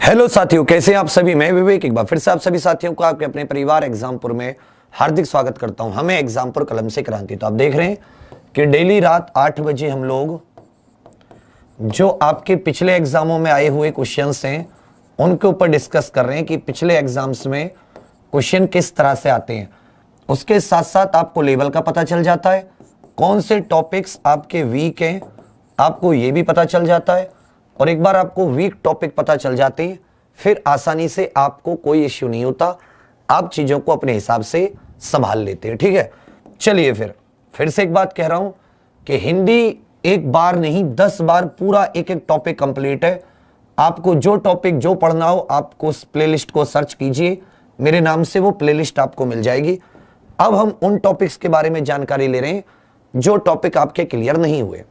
Hello साथियों, कैसे हैं आप सभी। मैं विवेक एक बार फिर से आप सभी साथियों को आपके अपने परिवार एग्जामपुर में हार्दिक स्वागत करता हूं। हमें एग्जामपुर कलम से क्रांति। तो आप देख रहे हैं कि डेली रात 8 बजे हम लोग जो आपके पिछले एग्जामों में आए हुए क्वेश्चंस हैं उनके ऊपर डिस्कस कर रहे हैं कि पिछले एग्जाम्स में क्वेश्चन किस तरह से आते हैं। उसके साथ साथ आपको लेवल का पता चल जाता है, कौन से टॉपिक्स आपके वीक हैं आपको ये भी पता चल जाता है। और एक बार आपको वीक टॉपिक पता चल जाते हैं फिर आसानी से आपको कोई इश्यू नहीं होता, आप चीजों को अपने हिसाब से संभाल लेते हैं। ठीक है, चलिए फिर से एक बात कह रहा हूं कि हिंदी एक बार नहीं 10 बार पूरा एक एक टॉपिक कंप्लीट है। आपको जो टॉपिक जो पढ़ना हो आपको उस प्लेलिस्ट को सर्च कीजिए, मेरे नाम से वो प्लेलिस्ट आपको मिल जाएगी। अब हम उन टॉपिक्स के बारे में जानकारी ले रहे हैं जो टॉपिक आपके क्लियर नहीं हुए,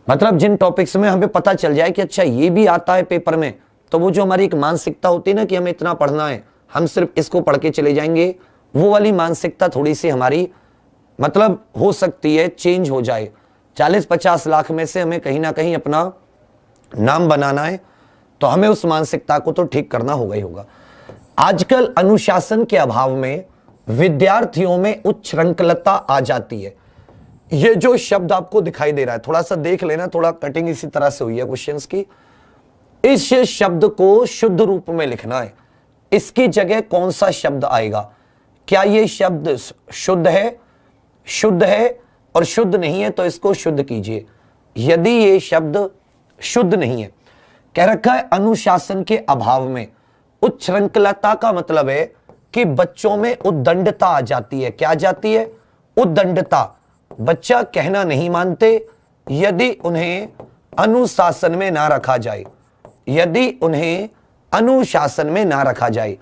मतलब जिन टॉपिक्स में हमें पता चल जाए कि अच्छा ये भी आता है पेपर में, तो वो जो हमारी एक मानसिकता होती है ना कि हमें इतना पढ़ना है, हम सिर्फ इसको पढ़ के चले जाएंगे, वो वाली मानसिकता थोड़ी सी हमारी मतलब हो सकती है चेंज हो जाए। 40-50 लाख में से हमें कहीं ना कहीं अपना नाम बनाना है, तो हमें उस मानसिकता को तो ठीक करना होगा ही होगा। आजकल अनुशासन के अभाव में विद्यार्थियों में उच्च श्रृंखलता आ जाती है। ये जो शब्द आपको दिखाई दे रहा है थोड़ा सा देख लेना, थोड़ा कटिंग इसी तरह से हुई है क्वेश्चंस की। इस शब्द को शुद्ध रूप में लिखना है, इसकी जगह कौन सा शब्द आएगा। क्या ये शब्द शुद्ध है, शुद्ध है और शुद्ध नहीं है तो इसको शुद्ध कीजिए। यदि ये शब्द शुद्ध नहीं है, कह रखा है अनुशासन के अभाव में, उच्च श्रृंखलता का मतलब है कि बच्चों में उद्दंडता आ जाती है। क्या आ जाती है? उद्दंडता। बच्चा कहना नहीं मानते यदि उन्हें अनुशासन में ना रखा जाए, यदि उन्हें अनुशासन में ना रखा जाए।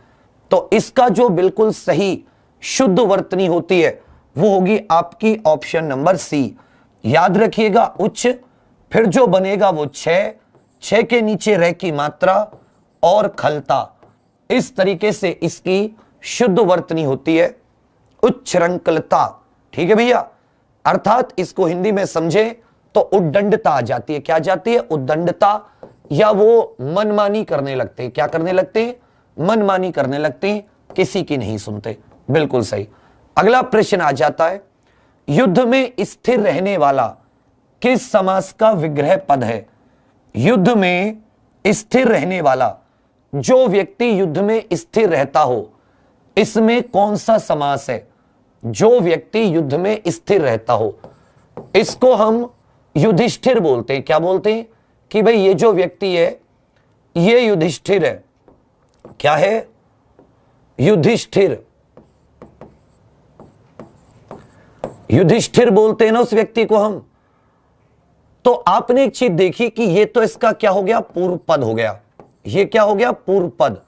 तो इसका जो बिल्कुल सही शुद्ध वर्तनी होती है वो होगी आपकी ऑप्शन नंबर सी। याद रखिएगा उच्च, फिर जो बनेगा वो 6 के नीचे रह की मात्रा और खलता। इस तरीके से इसकी शुद्ध वर्तनी होती है उच्च श्रृंखलता। ठीक है भैया, अर्थात इसको हिंदी में समझे तो उद्दंडता आ जाती है। क्या जाती है? उद्दंडता, या वो मनमानी करने लगते हैं। क्या करने लगते हैं? मनमानी करने लगते हैं, किसी की नहीं सुनते। बिल्कुल सही। अगला प्रश्न आ जाता है, युद्ध में स्थिर रहने वाला किस समास का विग्रह पद है? युद्ध में स्थिर रहने वाला, जो व्यक्ति युद्ध में स्थिर रहता हो, इसमें कौन सा समास है? जो व्यक्ति युद्ध में स्थिर रहता हो, इसको हम युधिष्ठिर बोलते हैं। क्या बोलते हैं? कि भाई ये जो व्यक्ति है ये युधिष्ठिर है। क्या है? युधिष्ठिर। युधिष्ठिर बोलते हैं ना उस व्यक्ति को हम। तो आपने एक चीज देखी कि ये तो इसका क्या हो गया? पूर्व पद हो गया। ये क्या हो गया? पूर्व पद।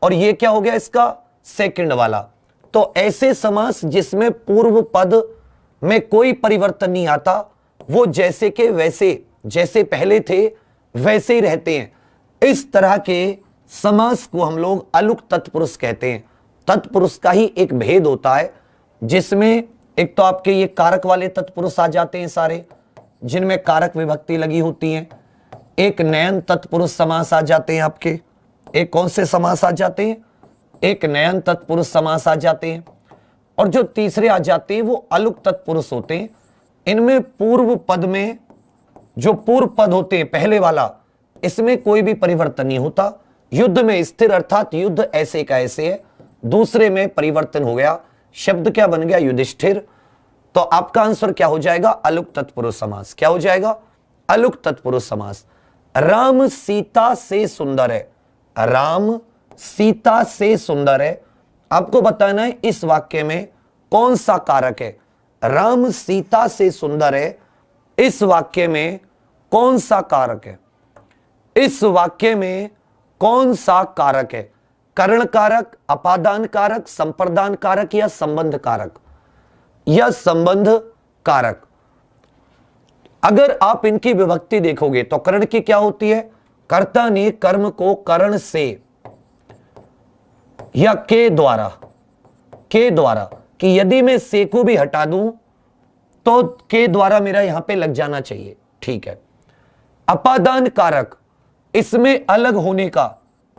और ये क्या हो गया? इसका सेकंड वाला। तो ऐसे समास जिसमें पूर्व पद में कोई परिवर्तन नहीं आता, वो जैसे के वैसे, जैसे पहले थे वैसे ही रहते हैं। इस तरह के समास को हम लोग अलुक तत्पुरुष कहते हैं। तत्पुरुष का ही एक भेद होता है जिसमें एक तो आपके ये कारक वाले तत्पुरुष आ जाते हैं सारे, जिनमें कारक विभक्ति लगी होती है। एक नयन तत्पुरुष समास आ जाते हैं आपके। एक कौन से समास आ जाते हैं? एक नयन तत्पुरुष समास आ जाते हैं। और जो तीसरे आ जाते हैं वो अलुक तत्पुरुष होते हैं। इनमें पूर्व पद में जो पूर्व पद होते हैं पहले वाला, इसमें कोई भी परिवर्तन नहीं होता। युद्ध में स्थिर अर्थात युद्ध ऐसे का ऐसे है, दूसरे में परिवर्तन हो गया, शब्द क्या बन गया? युधिष्ठिर। तो आपका आंसर क्या हो जाएगा? अलुक तत्पुरुष समास। क्या हो जाएगा? अलुक तत्पुरुष समास। राम सीता से सुंदर है। राम सीता से सुंदर है, आपको बताना है इस वाक्य में कौन सा कारक है। राम सीता से सुंदर है, इस वाक्य में कौन सा कारक है? इस वाक्य में कौन सा कारक है? करण कारक, अपादान कारक, संप्रदान कारक या संबंध कारक? या संबंध कारक। अगर आप इनकी विभक्ति देखोगे तो करण की क्या होती है? कर्ता ने कर्म को करण से या के द्वारा, कि यदि मैं से को भी हटा दूं तो के द्वारा मेरा यहां पे लग जाना चाहिए। ठीक है। अपादान कारक, इसमें अलग होने का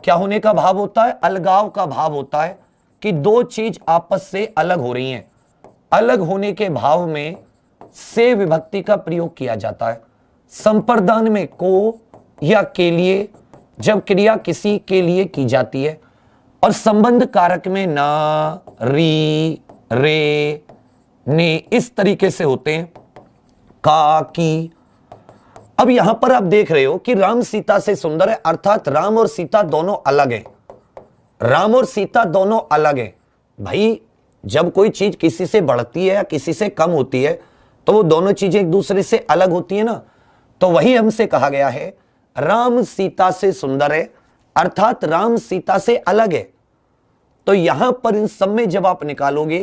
क्या होने का भाव होता है? अलगाव का भाव होता है कि दो चीज आपस से अलग हो रही हैं। अलग होने के भाव में से विभक्ति का प्रयोग किया जाता है। संप्रदान में को या के लिए जब क्रिया किसी के लिए की जाती है, और संबंध कारक में ना, री, रे, ने इस तरीके से होते हैं, का, की। अब यहां पर आप देख रहे हो कि राम सीता से सुंदर है, अर्थात राम और सीता दोनों अलग हैं। राम और सीता दोनों अलग हैं। भाई जब कोई चीज किसी से बढ़ती है या किसी से कम होती है तो वो दोनों चीजें एक दूसरे से अलग होती है ना। तो वही हमसे कहा गया है राम सीता से सुंदर है, अर्थात राम सीता से अलग है। तो यहां पर इन सब में जब आप निकालोगे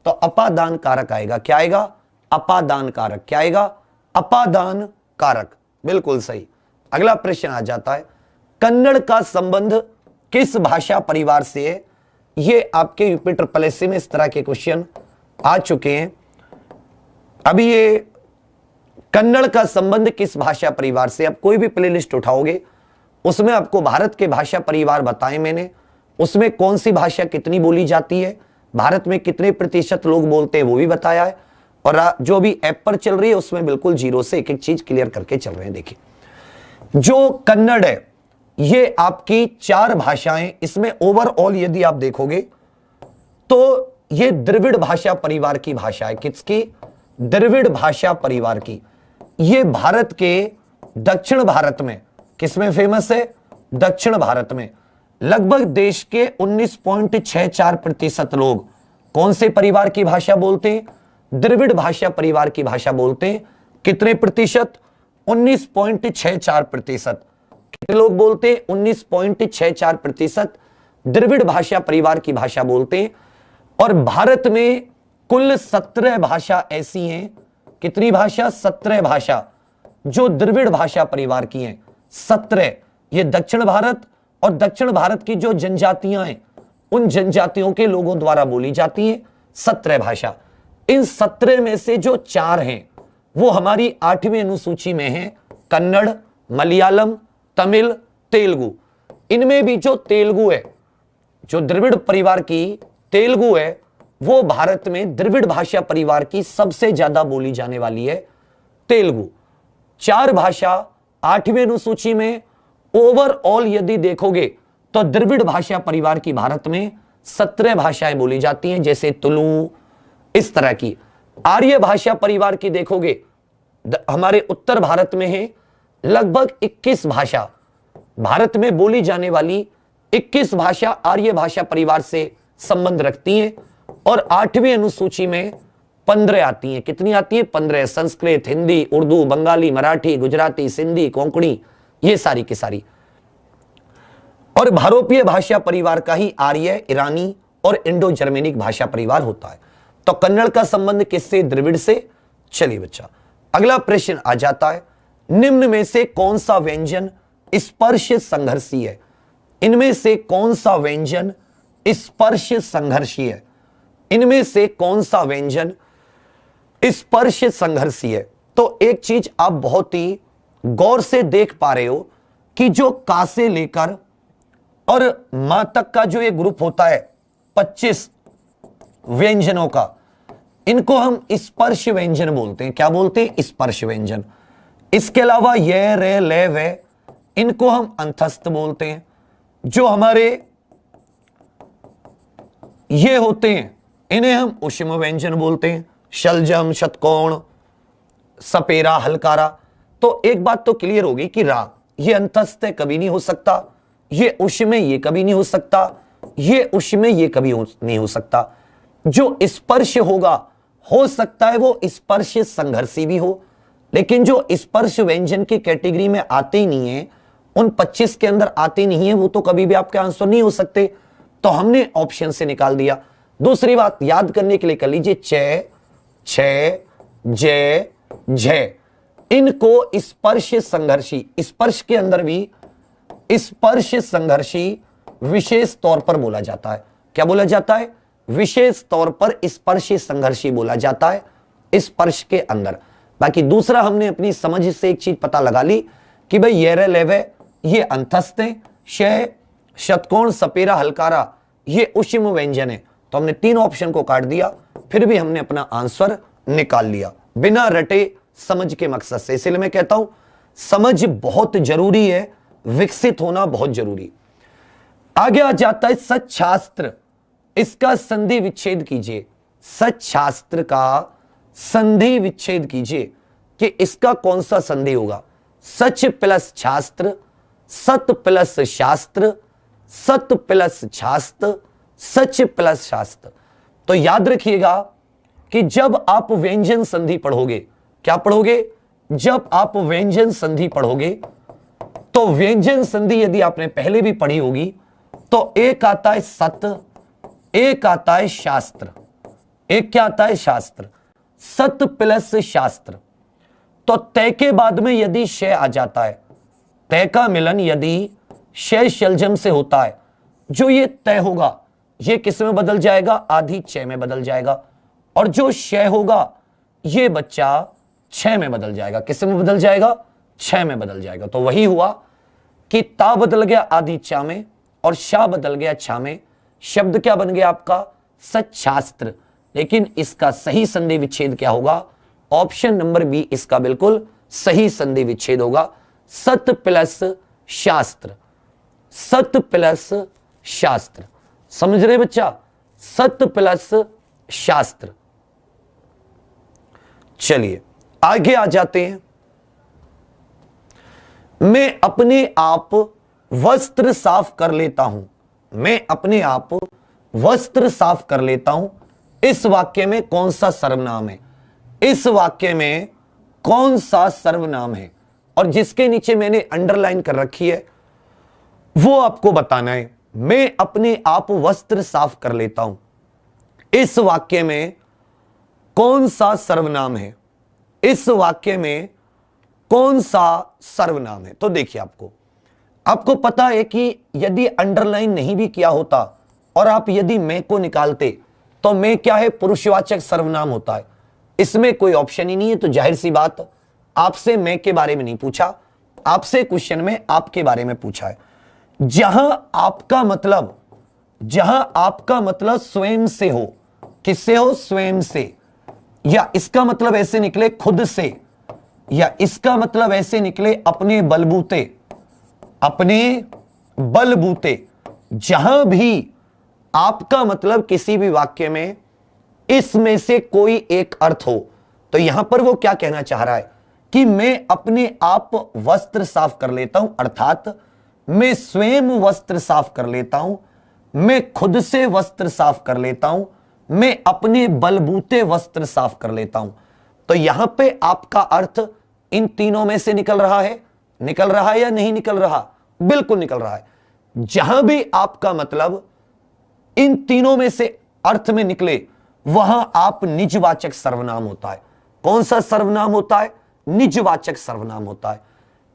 तो अपादान कारक आएगा। क्या आएगा? अपादान कारक। क्या आएगा? अपादान कारक। बिल्कुल सही। अगला प्रश्न आ जाता है, कन्नड़ का संबंध किस भाषा परिवार से है? ये आपके यूपी ट्रिपल एससी में इस तरह के क्वेश्चन आ चुके हैं। अभी ये कन्नड़ का संबंध किस भाषा परिवार से, अब कोई भी प्लेलिस्ट उठाओगे उसमें आपको भारत के भाषा परिवार बताए मैंने, उसमें कौन सी भाषा कितनी बोली जाती है, भारत में कितने प्रतिशत लोग बोलते हैं वो भी बताया है, और जो भी ऐप पर चल रही है उसमें बिल्कुल जीरो से एक एक चीज क्लियर करके चल रहे हैं। देखिए जो कन्नड़ है ये आपकी 4 भाषाएं, इसमें ओवरऑल यदि आप देखोगे तो ये द्रविड़ भाषा परिवार की भाषा है। किसकी? द्रविड़ भाषा परिवार की। ये भारत के दक्षिण भारत में किसमें फेमस है? दक्षिण भारत में। लगभग देश के 19.64% लोग कौन से परिवार की भाषा बोलते हैं? द्रविड़ भाषा परिवार की भाषा बोलते हैं। कितने प्रतिशत? 19.64%। कितने लोग बोलते हैं? 19.64% द्रविड़ भाषा परिवार की भाषा बोलते हैं। और भारत में कुल 17 भाषा ऐसी हैं। कितनी भाषा? 17 भाषा जो द्रविड़ भाषा परिवार की हैं। 17। ये दक्षिण भारत और दक्षिण भारत की जो जनजातियां हैं उन जनजातियों के लोगों द्वारा बोली जाती है 17 भाषा। इन 17 में से जो 4 हैं वो हमारी 8वीं अनुसूची में हैं, कन्नड़, मलयालम, तमिल, तेलुगु। इनमें भी जो तेलुगु है, जो द्रविड़ परिवार की तेलुगु है, वो भारत में द्रविड़ भाषा परिवार की सबसे ज्यादा बोली जाने वाली है तेलुगु। 4 भाषा 8वीं अनुसूची में। ओवरऑल यदि देखोगे तो द्रविड़ भाषा परिवार की भारत में 17 भाषाएं बोली जाती हैं, जैसे तुलु, इस तरह की। आर्य भाषा परिवार की देखोगे हमारे उत्तर भारत में है लगभग 21 भाषा। भारत में बोली जाने वाली 21 भाषा आर्य भाषा परिवार से संबंध रखती हैं, और 8वीं अनुसूची में 15 आती हैं। कितनी आती है? 15। संस्कृत, हिंदी, उर्दू, बंगाली, मराठी, गुजराती, सिंधी, कोंकणी, ये सारी की सारी। और भारोपीय भाषा परिवार का ही आर्य, ईरानी और इंडो जर्मेनिक भाषा परिवार होता है। तो कन्नड़ का संबंध किससे? द्रविड़ से। चलिए बच्चा अगला प्रश्न आ जाता है, निम्न में से कौन सा व्यंजन स्पर्श संघर्षी है? इनमें से कौन सा व्यंजन स्पर्श संघर्षी है? इनमें से कौन सा व्यंजन स्पर्श संघर्षी है? तो एक चीज आप बहुत ही गौर से देख पा रहे हो कि जो का से लेकर और मां तक का जो ये ग्रुप होता है 25 व्यंजनों का, इनको हम स्पर्श व्यंजन बोलते हैं। क्या बोलते हैं? स्पर्श व्यंजन। इसके अलावा ये, रे, ले, वे, इनको हम अंतस्थ बोलते हैं। जो हमारे ये होते हैं इन्हें हम ऊष्म व्यंजन बोलते हैं। शलजम, शतकोण, सपेरा, हलकारा। तो एक बात तो क्लियर होगी कि रा ये अंतस्थ कभी नहीं हो सकता, ये ऊष्म ये कभी नहीं हो सकता, ये ऊष्म ये कभी नहीं हो सकता। जो स्पर्श होगा हो सकता है वो स्पर्श संघर्षी भी हो, लेकिन जो स्पर्श व्यंजन की कैटेगरी में आते ही नहीं है, उन 25 के अंदर आते नहीं है, वो तो कभी भी आपके आंसर नहीं हो सकते। तो हमने ऑप्शन से निकाल दिया। दूसरी बात याद करने के लिए कर लीजिए, चे, छे, जे, झे, इनको स्पर्श संघर्षी, स्पर्श के अंदर भी स्पर्श संघर्षी विशेष तौर पर बोला जाता है। क्या बोला जाता है? विशेष तौर पर स्पर्श संघर्षी बोला जाता है स्पर्श के अंदर। बाकी दूसरा हमने अपनी समझ से एक चीज पता लगा ली कि भाई ये, रे, ले, वे ये अंतस्थ है, शय, षटकोण, सपेरा, हलकारा, ये ऊष्म व्यंजन है। तो हमने 3 ऑप्शन को काट दिया, फिर भी हमने अपना आंसर निकाल लिया बिना रटे समझ के मकसद से। इसलिए मैं कहता हूं समझ बहुत जरूरी है, विकसित होना बहुत जरूरी। आगे आ जाता है सच्छास्त्र, इसका संधि विच्छेद कीजिए। सच्छास्त्र का संधि विच्छेद कीजिए कि इसका कौन सा संधि होगा। सच प्लस छास्त्र, सत प्लस शास्त्र, सत प्लस छास्त्र, सच प्लस शास्त्र। तो याद रखिएगा कि जब आप व्यंजन संधि पढ़ोगे, क्या पढ़ोगे, जब आप व्यंजन संधि पढ़ोगे तो व्यंजन संधि यदि आपने पहले भी पढ़ी होगी तो एक आता है सत, एक आता है शास्त्र, एक क्या आता है शास्त्र। सत प्लस शास्त्र, तो तय के बाद में यदि शय आ जाता है, तय का मिलन यदि शय शलजम से होता है, जो ये तय होगा ये किस में बदल जाएगा, आधी चय में बदल जाएगा, और जो शय होगा ये बच्चा छह में बदल जाएगा। किस में बदल जाएगा, छह में बदल जाएगा। तो वही हुआ कि ता बदल गया आधी चा में और शा बदल गया छा में। शब्द क्या बन गया आपका, सच्छास्त्र। लेकिन इसका सही संधि विच्छेद क्या होगा, ऑप्शन नंबर बी इसका बिल्कुल सही संधि विच्छेद होगा। सत प्लस शास्त्र, सत प्लस शास्त्र। समझ रहे बच्चा, सत प्लस शास्त्र। चलिए आगे आ जाते हैं। मैं अपने आप वस्त्र साफ कर लेता हूं, मैं अपने आप वस्त्र साफ कर लेता हूं। इस वाक्य में कौन सा सर्वनाम है, इस वाक्य में कौन सा सर्वनाम है, और जिसके नीचे मैंने अंडरलाइन कर रखी है वो आपको बताना है। मैं अपने आप वस्त्र साफ कर लेता हूं, इस वाक्य में कौन सा सर्वनाम है, इस वाक्य में कौन सा सर्वनाम है। तो देखिए आपको पता है कि यदि अंडरलाइन नहीं भी किया होता और आप यदि मैं को निकालते तो मैं क्या है, पुरुषवाचक सर्वनाम होता है। इसमें कोई ऑप्शन ही नहीं है। तो जाहिर सी बात, आपसे मैं के बारे में नहीं पूछा, आपसे क्वेश्चन में आपके बारे में पूछा है। जहां आपका मतलब स्वयं से हो, किससे हो, स्वयं से, या इसका मतलब ऐसे निकले खुद से, या इसका मतलब ऐसे निकले अपने बलबूते, अपने बलबूते। जहां भी आपका मतलब किसी भी वाक्य में इसमें से कोई एक अर्थ हो, तो यहां पर वो क्या कहना चाह रहा है कि मैं अपने आप वस्त्र साफ कर लेता हूं, अर्थात मैं स्वयं वस्त्र साफ कर लेता हूं, मैं खुद से वस्त्र साफ कर लेता हूं, मैं अपने बलबूते वस्त्र साफ कर लेता हूं। तो यहां पे आपका अर्थ इन तीनों में से निकल रहा है या नहीं निकल रहा, बिल्कुल निकल रहा है। जहां भी आपका मतलब इन तीनों में से अर्थ में निकले वहां आप निजवाचक सर्वनाम होता है। कौन सा सर्वनाम होता है, निजवाचक सर्वनाम होता है।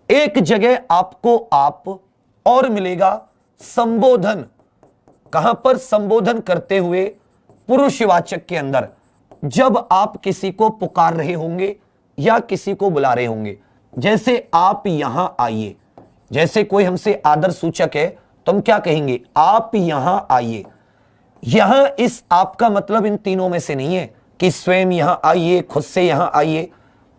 एक जगह आपको आप और मिलेगा संबोधन, कहां पर, संबोधन करते हुए पुरुषवाचक के अंदर, जब आप किसी को पुकार रहे होंगे या किसी को बुला रहे होंगे। जैसे आप यहां आइए, जैसे कोई हमसे आदर सूचक है तो हम क्या कहेंगे, आप यहां आइए। यहां इस आपका मतलब इन तीनों में से नहीं है कि स्वयं यहां आइए, खुद से यहां आइए।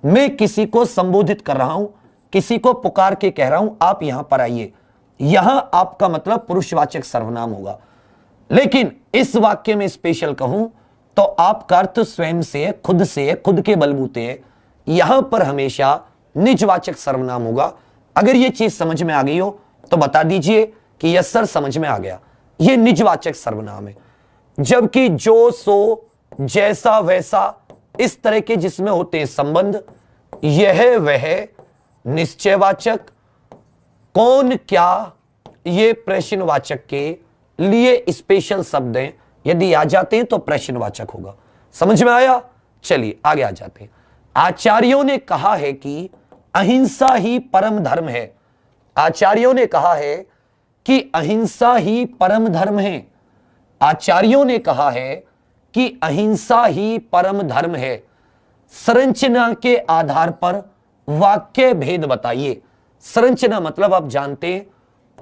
मैं किसी को संबोधित कर रहा हूं, किसी को पुकार के कह रहा हूं आप यहां पर आइए, यहां आपका मतलब पुरुषवाचक सर्वनाम होगा। लेकिन इस वाक्य में स्पेशल कहूं तो आपका अर्थ स्वयं से है, खुद से है, खुद के बलबूते है। यहां पर हमेशा निजवाचक सर्वनाम होगा। अगर यह चीज समझ में आ गई हो तो बता दीजिए कि यस सर समझ में आ गया, यह निजवाचक सर्वनाम है। जबकि जो, सो, जैसा, वैसा, इस तरह के जिसमें होते हैं संबंध, यह वह, निश्चयवाचक, कौन, क्या, ये प्रश्नवाचक के लिए स्पेशल शब्द हैं। यदि आ जाते हैं तो प्रश्नवाचक होगा। समझ में आया। चलिए आगे आ जाते हैं। आचार्यों ने कहा है कि अहिंसा ही परम धर्म है। आचार्यों ने कहा है कि अहिंसा ही परम धर्म है। आचार्यों ने कहा है कि अहिंसा ही परम धर्म है। संरचना के आधार पर वाक्य भेद बताइए। संरचना मतलब आप जानते हैं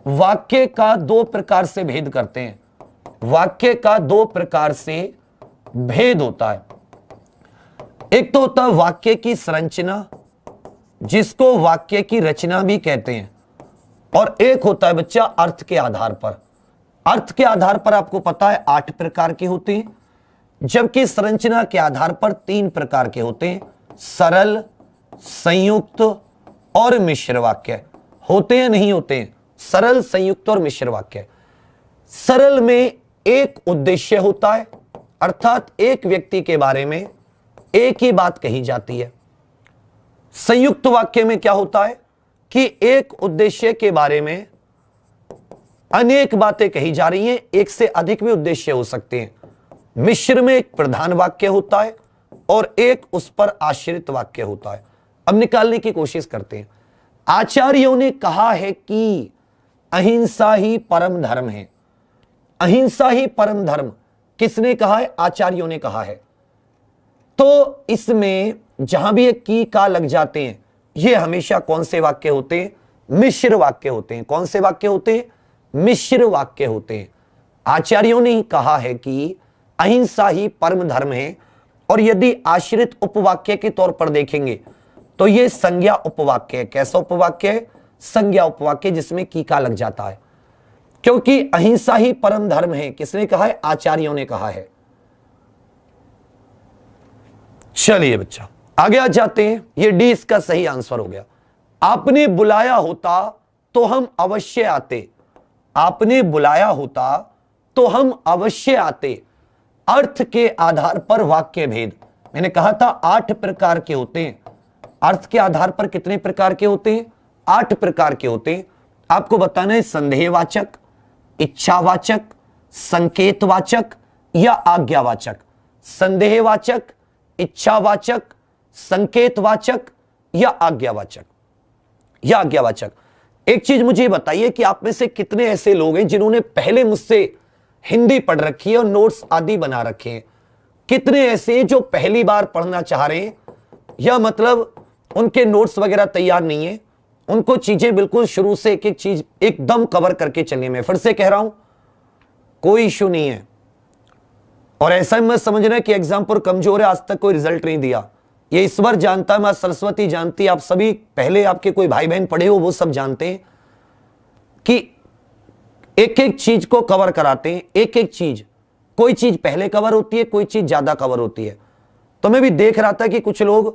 वाक्य का दो प्रकार से भेद करते हैं। वाक्य का दो प्रकार से भेद होता है। एक तो होता है वाक्य की संरचना, जिसको वाक्य की रचना भी कहते हैं, और एक होता है बच्चा अर्थ के आधार पर। अर्थ के आधार पर आपको पता है 8 प्रकार के होते हैं, जबकि संरचना के आधार पर 3 प्रकार के होते हैं, सरल, संयुक्त और मिश्र वाक्य। होते हैं नहीं होते हैं? सरल, संयुक्त और मिश्र वाक्य। सरल में एक उद्देश्य होता है, अर्थात एक व्यक्ति के बारे में एक ही बात कही जाती है। संयुक्त वाक्य में क्या होता है कि एक उद्देश्य के बारे में अनेक बातें कही जा रही हैं, एक से अधिक भी उद्देश्य हो सकते हैं। मिश्र में एक प्रधान वाक्य होता है और एक उस पर आश्रित वाक्य होता है। अब निकालने की कोशिश करते हैं। आचार्यों ने कहा है कि अहिंसा ही परम धर्म है। अहिंसा ही परम धर्म किसने कहा है? आचार्यों ने कहा है। तो इसमें जहां भी एक की का लग जाते हैं, ये हमेशा कौन से वाक्य होते हैं? मिश्र वाक्य होते हैं। कौन से वाक्य होते हैं? मिश्र वाक्य होते हैं। आचार्यों ने ही कहा है कि अहिंसा ही परम धर्म है, और यदि आश्रित उपवाक्य के तौर पर देखेंगे तो ये संज्ञा उपवाक्य है। कैसा उपवाक्य है? संज्ञा उपवाक्य, जिसमें की का लग जाता है। क्योंकि अहिंसा ही परम धर्म है किसने कहा है? आचार्यों ने कहा है। चलिए बच्चा आगे आ जाते हैं। ये डी इसका सही आंसर हो गया। आपने बुलाया होता तो हम अवश्य आते। आपने बुलाया होता तो हम अवश्य आते। अर्थ के आधार पर वाक्य भेद। मैंने कहा था 8 प्रकार के होते हैं। अर्थ के आधार पर कितने प्रकार के होते हैं? 8 प्रकार के होते हैं। आपको बताना है संदेहवाचक, इच्छावाचक, संकेतवाचक या आज्ञावाचक। संदेहवाचक, इच्छावाचक, संकेतवाचक या आज्ञावाचक। या आज्ञावाचक। एक चीज मुझे बताइए कि आप में से कितने ऐसे लोग हैं जिन्होंने पहले मुझसे हिंदी पढ़ रखी है और नोट्स आदि बना रखे हैं? कितने ऐसे जो पहली बार पढ़ना चाह रहे हैं, या मतलब उनके नोट्स वगैरह तैयार नहीं है, उनको चीजें बिल्कुल शुरू से एक एक चीज एकदम कवर करके चलिए। मैं फिर से कह रहा हूं, कोई इश्यू नहीं है। और ऐसा मत समझना कि एग्जाम पर कमजोर है, आज तक कोई रिजल्ट नहीं दिया। ये ईश्वर जानता है, मां सरस्वती जानती है, आप सभी पहले आपके कोई भाई बहन पढ़े हो वो सब जानते हैं कि एक एक चीज को कवर कराते हैं। एक एक चीज, कोई चीज पहले कवर होती है, कोई चीज ज्यादा कवर होती है। तो मैं भी देख रहा था कि कुछ लोग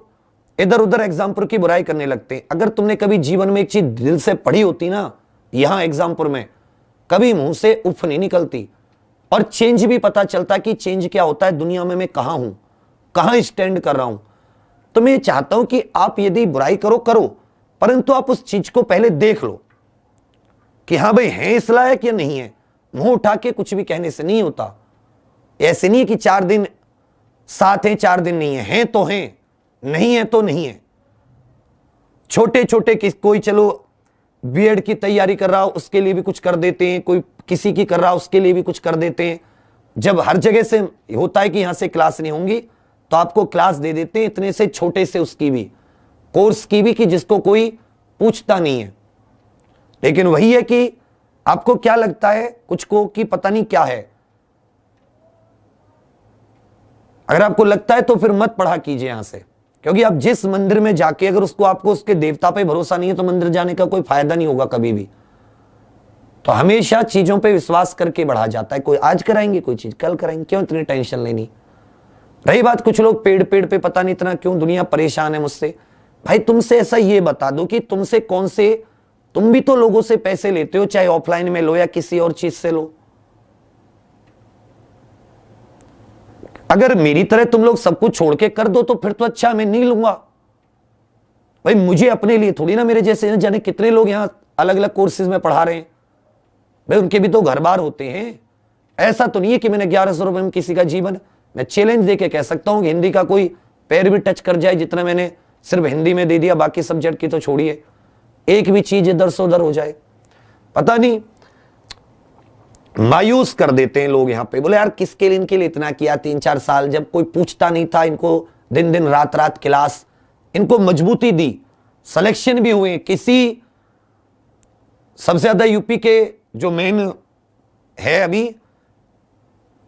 इधर उधर एग्जामपुर की बुराई करने लगते हैं। अगर तुमने कभी जीवन में एक चीज दिल से पढ़ी होती ना, यहां एग्जामपुर में कभी मुंह से उफ नहीं निकलती, और चेंज भी पता चलता कि चेंज क्या होता है दुनिया में, मैं कहां हूं, कहां स्टैंड कर रहा हूं। तो मैं चाहता हूं कि आप यदि बुराई करो करो, परंतु आप उस चीज को पहले देख लो कि हां भाई है इस लायक या नहीं है। मुंह उठा के कुछ भी कहने से नहीं होता। ऐसे नहीं कि 4 दिन साथ हैं 4 दिन नहीं है, हैं तो हैं, नहीं है तो नहीं है। छोटे छोटे कोई चलो बीएड की तैयारी कर रहा हो उसके लिए भी कुछ कर देते हैं, कोई किसी की कर रहा हो उसके लिए भी कुछ कर देते हैं। जब हर जगह से होता है कि यहां से क्लास नहीं होंगी तो आपको क्लास दे देते हैं इतने से छोटे से उसकी भी, कोर्स की भी, कि जिसको कोई पूछता नहीं है। लेकिन वही है कि आपको क्या लगता है कुछ को कि पता नहीं क्या है। अगर आपको लगता है तो फिर मत पढ़ा कीजिए यहां से, क्योंकि आप जिस मंदिर में जाके अगर उसको आपको उसके देवता पे भरोसा नहीं है तो मंदिर जाने का कोई फायदा नहीं होगा कभी भी। तो हमेशा चीजों पे विश्वास करके बढ़ा जाता है। कोई आज कराएंगे, कोई चीज कल कराएंगे, क्यों इतनी टेंशन लेनी। रही बात कुछ लोग पेड़ पेड़ पे पता नहीं इतना क्यों दुनिया परेशान है मुझसे। भाई तुमसे ऐसा ये बता दो कि तुमसे कौन से, तुम भी तो लोगों से पैसे लेते हो, चाहे ऑफलाइन में लो या किसी और चीज से लो। अगर मेरी तरह तुम लोग सब कुछ छोड़ के कर दो तो फिर तो अच्छा, मैं नहीं लूंगा। भाई मुझे अपने लिए थोड़ी ना, मेरे जैसे जाने कितने लोग यहां अलग अलग कोर्सेज में पढ़ा रहे हैं, भाई उनके भी तो घर बार होते हैं। ऐसा तो नहीं है कि मैंने 1100 रुपए में किसी का जीवन, मैं चैलेंज देके कह सकता हूं कि हिंदी का कोई पैर भी टच कर जाए जितना मैंने सिर्फ हिंदी में दे दिया, बाकी सब्जेक्ट की तो छोड़िए, एक भी चीज इधर से उधर हो जाए। पता नहीं मायूस कर देते हैं लोग यहाँ पे। बोले यार किसके लिए इनके लिए इतना किया 3-4 साल, जब कोई पूछता नहीं था, इनको दिन दिन रात रात क्लास, इनको मजबूती दी, सिलेक्शन भी हुए, किसी सबसे ज्यादा यूपी के जो मेन है, अभी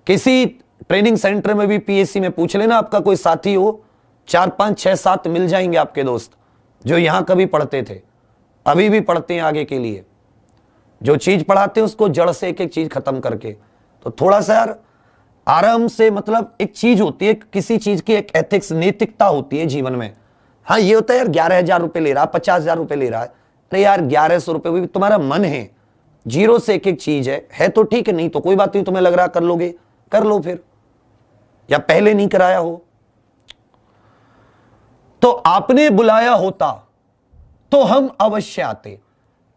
किसी ट्रेनिंग सेंटर में भी पीएससी में पूछ लेना, आपका कोई साथी हो, 4 5 6 7 मिल जाएंगे आपके दोस्त जो यहां कभी पढ़ते थे, अभी भी पढ़ते हैं आगे के लिए। जो चीज पढ़ाते हैं उसको जड़ से एक एक चीज खत्म करके। तो थोड़ा सा यार आराम से, मतलब एक चीज होती है, किसी चीज की एक एथिक्स, नैतिकता होती है जीवन में। हाँ ये होता है यार 11,000 रुपए ले रहा है, 50,000 रुपए ले रहा है, तो यार 1100 रुपए भी तुम्हारा मन है, जीरो से एक एक चीज है तो ठीक है, नहीं तो कोई बात नहीं, तुम्हें लग रहा कर लोगे कर लो फिर, या पहले नहीं कराया हो। तो आपने बुलाया होता तो हम अवश्य आते।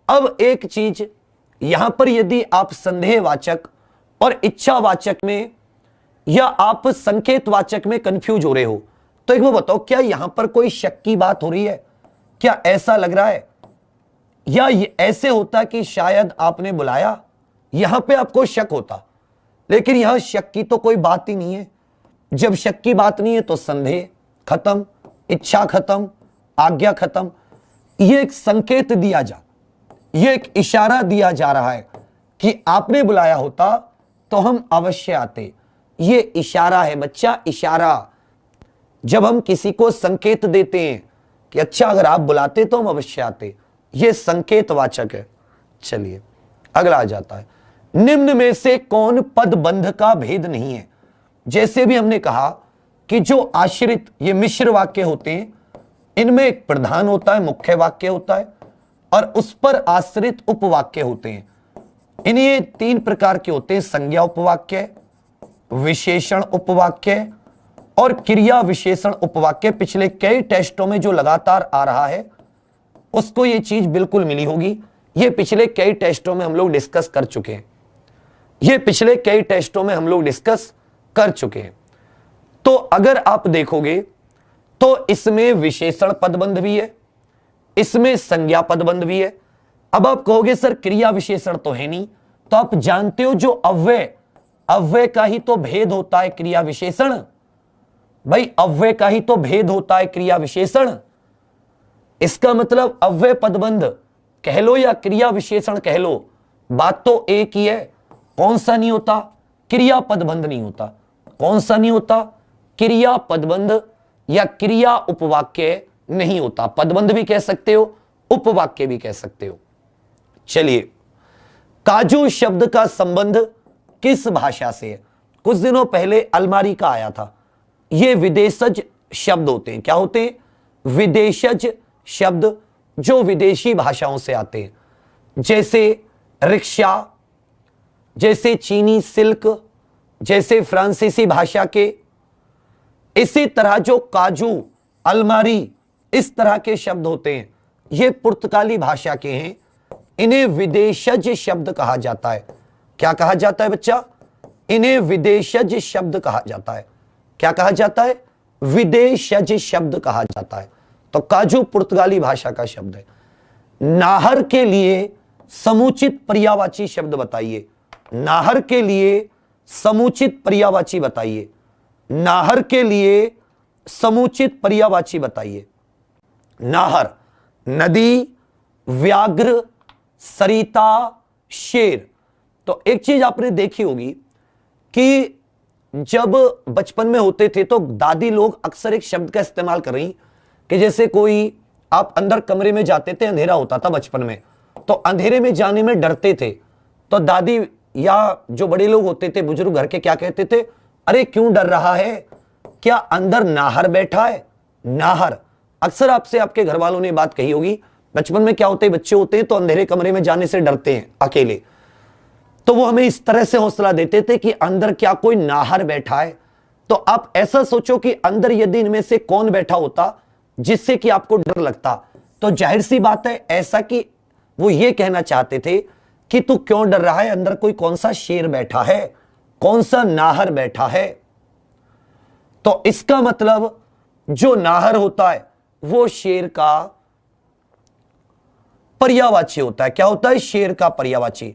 अब एक चीज यहां पर, यदि आप संदेहवाचक और इच्छावाचक में या आप संकेतवाचक में कंफ्यूज हो रहे हो, तो एक वो बताओ, क्या यहां पर कोई शक की बात हो रही है? क्या ऐसा लग रहा है, या ऐसे होता कि शायद आपने बुलाया, यहां पे आपको शक होता, लेकिन यहां शक की तो कोई बात ही नहीं है। जब शक की बात नहीं है तो संदेह खत्म, इच्छा खत्म, आज्ञा खत्म। यह एक संकेत दिया यह एक इशारा दिया जा रहा है कि आपने बुलाया होता तो हम अवश्य आते। यह इशारा है बच्चा, इशारा। जब हम किसी को संकेत देते हैं कि अच्छा अगर आप बुलाते तो हम अवश्य आते, यह संकेतवाचक है। चलिए अगला आ जाता है, निम्न में से कौन पदबंध का भेद नहीं है? जैसे भी हमने कहा कि जो आश्रित, ये मिश्र वाक्य होते हैं, इनमें एक प्रधान होता है, मुख्य वाक्य होता है, और उस पर आश्रित उपवाक्य होते हैं। इन्हें 3 प्रकार के होते हैं, संज्ञा उपवाक्य, विशेषण उपवाक्य और क्रिया विशेषण उपवाक्य। पिछले कई टेस्टों में जो लगातार आ रहा है उसको ये चीज बिल्कुल मिली होगी। ये पिछले कई टेस्टों में हम लोग डिस्कस कर चुके हैं, ये पिछले कई टेस्टों में हम लोग डिस्कस कर चुके हैं। तो अगर आप देखोगे तो इसमें विशेषण पदबंध भी है, इसमें संज्ञा पदबंध भी है। अब आप कहोगे सर क्रिया विशेषण तो है नहीं, तो आप जानते हो जो अव्यय, अव्यय का ही तो भेद होता है क्रिया विशेषण। भाई अव्यय का ही तो भेद होता है क्रिया विशेषण। इसका मतलब अव्यय पदबंध कह लो या क्रिया विशेषण कह लो, बात तो एक ही है। कौन सा नहीं होता? क्रिया पदबंध नहीं होता। कौन सा नहीं होता? क्रिया पदबंध या क्रिया उपवाक्य नहीं होता। पदबंध भी कह सकते हो, उपवाक्य भी कह सकते हो। चलिए, काजू शब्द का संबंध किस भाषा से है? कुछ दिनों पहले अलमारी का आया था। ये विदेशज शब्द होते हैं। क्या होते हैं? विदेशज शब्द, जो विदेशी भाषाओं से आते हैं, जैसे रिक्शा, जैसे चीनी सिल्क, जैसे फ्रांसीसी भाषा के। इसी तरह जो काजू, अलमारी, इस तरह के शब्द होते हैं, ये पुर्तगाली भाषा के हैं। इन्हें विदेशज शब्द कहा जाता है। क्या कहा जाता है बच्चा? इन्हें विदेशज शब्द कहा जाता है। क्या कहा जाता है? विदेशज शब्द कहा जाता है। तो काजू पुर्तगाली भाषा का शब्द है। नाहर के लिए समुचित पर्यायवाची शब्द बताइए। नाहर के लिए समुचित पर्यायवाची बताइए। नाहर के लिए समुचित पर्यायवाची बताइए। नाहर, नदी, व्याघ्र, सरिता, शेर। तो एक चीज आपने देखी होगी कि जब बचपन में होते थे तो दादी लोग अक्सर एक शब्द का इस्तेमाल कर रही कि जैसे कोई, आप अंदर कमरे में जाते थे, अंधेरा होता था बचपन में, तो अंधेरे में जाने में डरते थे, तो दादी या जो बड़े लोग होते थे, बुजुर्ग घर के, क्या कहते थे? अरे क्यों डर रहा है? क्या अंदर नाहर बैठा है? नाहर। अक्सर आपसे आपके घर वालों ने बात कही होगी, बचपन में क्या होते हैं, बच्चे होते हैं तो अंधेरे कमरे में जाने से डरते हैं अकेले, तो वो हमें इस तरह से हौसला देते थे कि अंदर क्या कोई नाहर बैठा है। तो आप ऐसा सोचो कि अंदर यदि इनमें से कौन बैठा होता जिससे कि आपको डर लगता, तो जाहिर सी बात है ऐसा कि वो ये कहना चाहते थे कि तू क्यों डर रहा है, अंदर कोई कौन सा शेर बैठा है, कौन सा नाहर बैठा है। तो इसका मतलब जो नाहर होता है वो शेर का पर्यायवाची होता है। क्या होता है? शेर का पर्यायवाची।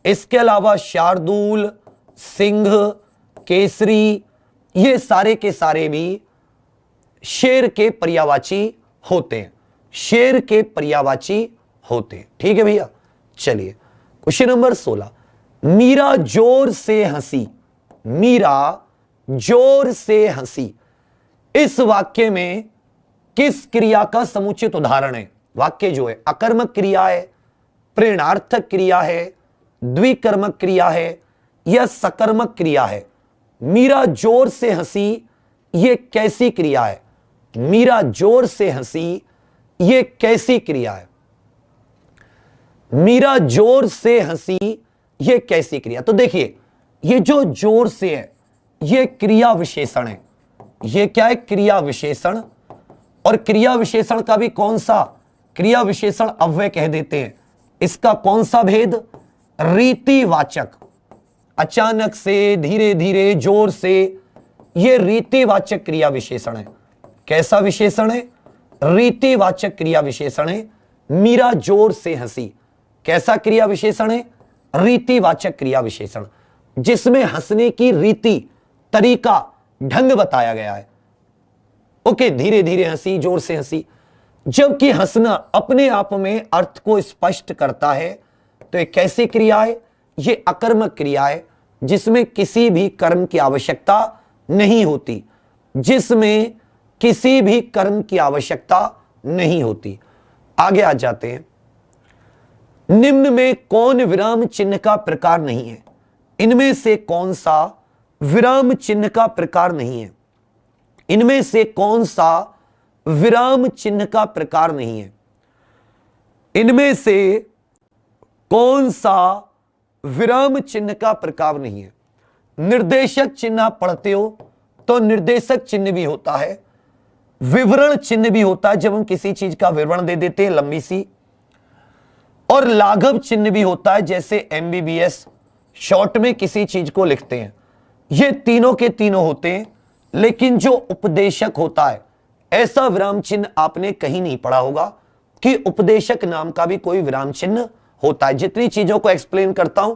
इसके अलावा शार्दूल, सिंह, केसरी, ये सारे के सारे भी शेर के पर्यायवाची होते हैं। शेर के पर्यायवाची होते हैं। ठीक है भैया, चलिए क्वेश्चन नंबर 16, मीरा जोर से हंसी, मीरा जोर से हंसी, इस वाक्य में किस क्रिया का समुचित उदाहरण है? वाक्य जो है अकर्मक क्रिया है, प्रेरणार्थक क्रिया है, द्विकर्मक क्रिया है या सकर्मक क्रिया है? मीरा जोर से हंसी, यह कैसी क्रिया है? मीरा जोर से हंसी, यह कैसी क्रिया है? मीरा जोर से हंसी, यह कैसी क्रिया? तो देखिए, ये जो जोर से है यह क्रिया विशेषण है। यह क्या है? क्रिया विशेषण। और क्रिया विशेषण का भी कौन सा? क्रिया विशेषण अव्यय कह देते हैं। इसका कौन सा भेद? रीतिवाचक। अचानक से, धीरे धीरे, जोर से, यह रीतिवाचक क्रिया विशेषण है। कैसा विशेषण है? रीतिवाचक क्रिया विशेषण है। मीरा जोर से हंसी कैसा क्रिया विशेषण है? रीतिवाचक क्रिया विशेषण, जिसमें हंसने की रीति, तरीका, ढंग बताया गया है। ओके, धीरे धीरे हंसी, जोर से हंसी। जबकि हंसना अपने आप में अर्थ को स्पष्ट करता है, तो ये कैसी क्रिया है? ये अकर्मक क्रिया है, जिसमें किसी भी कर्म की आवश्यकता नहीं होती, जिसमें किसी भी कर्म की आवश्यकता नहीं होती। आगे आ जाते हैं। निम्न में कौन विराम चिन्ह का प्रकार नहीं है? इनमें से कौन सा विराम चिन्ह का प्रकार नहीं है? इनमें से कौन सा विराम चिन्ह का प्रकार नहीं है? इनमें से कौन सा विराम चिन्ह का प्रकार नहीं है? निर्देशक चिन्ह आप पढ़ते हो तो निर्देशक चिन्ह भी होता है, विवरण चिन्ह भी होता है जब हम किसी चीज का विवरण दे देते हैं लंबी सी, और लाघव चिन्ह भी होता है जैसे एमबीबीएस शॉर्ट में किसी चीज को लिखते हैं। ये तीनों के तीनों होते हैं, लेकिन जो उपदेशक होता है, ऐसा विराम चिन्ह आपने कहीं नहीं पढ़ा होगा कि उपदेशक नाम का भी कोई विराम चिन्ह होता है। जितनी चीजों को एक्सप्लेन करता हूं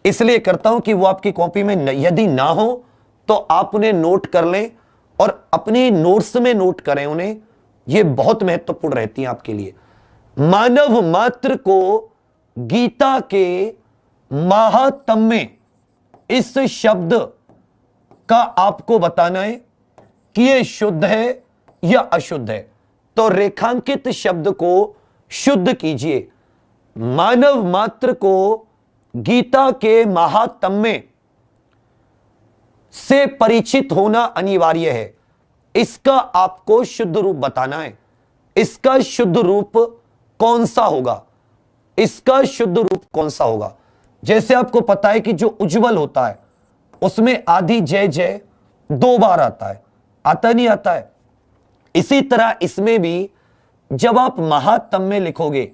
इसलिए करता हूं कि वो आपकी कॉपी में यदि ना हो तो आप उन्हें नोट कर लें और अपने नोट्स में नोट करें उन्हें, ये बहुत महत्वपूर्ण रहती है आपके लिए। मानव मात्र को गीता के महात्म्य में इस शब्द का आपको बताना है कि यह शुद्ध है या अशुद्ध है, तो रेखांकित शब्द को शुद्ध कीजिए। मानव मात्र को गीता के महात्म्य से परिचित होना अनिवार्य है, इसका आपको शुद्ध रूप बताना है। इसका शुद्ध रूप कौन सा होगा? इसका शुद्ध रूप कौन सा होगा? जैसे आपको पता है कि जो उज्जवल होता है उसमें आदि जय जय 2 बार आता है, आता नहीं आता है? इसी तरह इसमें भी जब आप महात्म्य लिखोगे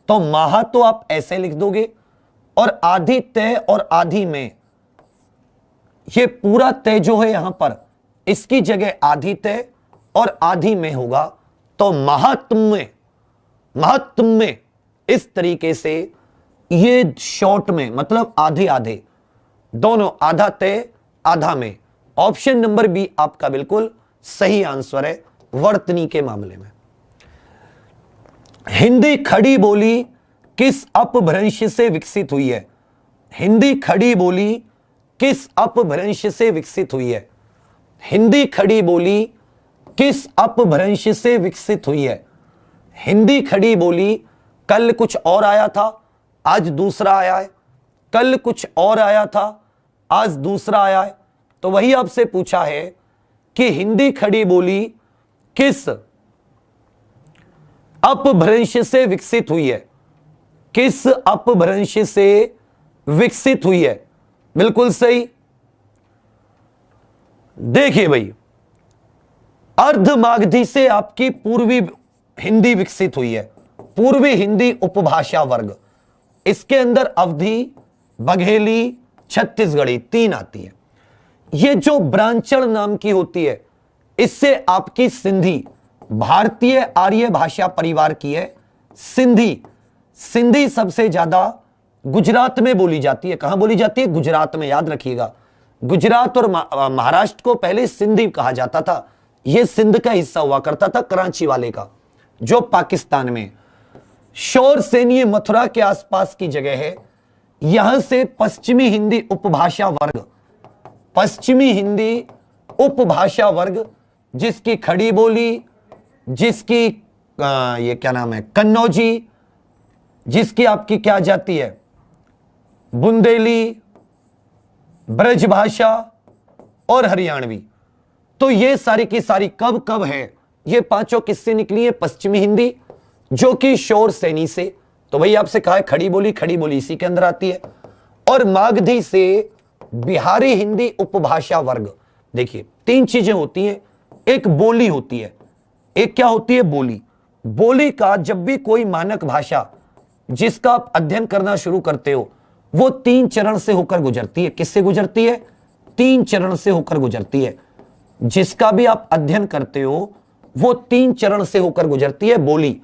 तो महा तो आप ऐसे लिख दोगे और आधि तय और आधि में, ये पूरा तय जो है यहां पर इसकी जगह आधि तय और आधि में होगा, तो महात्म्य, महात्म्य इस तरीके से ये शॉर्ट में मतलब आधे आधे दोनों, आधा तय आधा में। ऑप्शन नंबर बी आपका बिल्कुल सही आंसर है वर्तनी के मामले में। हिंदी खड़ी बोली किस अपभ्रंश से विकसित हुई है? हिंदी खड़ी बोली किस अपभ्रंश से विकसित हुई है? हिंदी खड़ी बोली किस अपभ्रंश से विकसित हुई है? हिंदी खड़ी बोली कल कुछ और आया था, आज दूसरा आया है, कल कुछ और आया था, आज दूसरा आया है। तो वही आपसे पूछा है कि हिंदी खड़ी बोली किस अपभ्रंश से विकसित हुई है? किस अपभ्रंश से विकसित हुई है? बिल्कुल सही। देखिए भाई, अर्धमागधी से आपकी पूर्वी हिंदी विकसित हुई है, पूर्वी हिंदी उपभाषा वर्ग। इसके अंदर अवधी, बघेली, छत्तीसगढ़ी 3 आती है। ये जो ब्रांचण नाम की होती है, इससे आपकी सिंधी, भारतीय आर्य भाषा परिवार की है सिंधी। सिंधी सबसे ज्यादा गुजरात में बोली जाती है। कहां बोली जाती है? गुजरात में, याद रखिएगा। गुजरात और महाराष्ट्र को पहले सिंधी कहा जाता था। यह सिंध का हिस्सा हुआ करता था, कराची वाले का, जो पाकिस्तान में। शौर सैनी मथुरा के आसपास की जगह है। यहां से पश्चिमी हिंदी उपभाषा वर्ग, पश्चिमी हिंदी उपभाषा वर्ग, जिसकी खड़ी बोली, जिसकी ये क्या नाम है, कन्नौजी, जिसकी आपकी क्या जाती है, बुंदेली, ब्रजभाषा और हरियाणवी। तो ये सारी की सारी कब कब है, ये पांचों किससे निकली है, पश्चिमी हिंदी, जो कि शौर सैनी से। तो भाई आपसे कहा है खड़ी बोली इसी के अंदर आती है। और मागधी से बिहारी हिंदी उपभाषा वर्ग। देखिए तीन चीजें होती हैं, एक बोली होती है, एक क्या होती है, बोली। बोली का जब भी कोई मानक भाषा जिसका आप अध्ययन करना शुरू करते हो, वो तीन चरण से होकर गुजरती है। किससे गुजरती है, तीन चरण से होकर गुजरती है। जिसका भी आप अध्ययन करते हो वो तीन चरण से होकर गुजरती है बोली।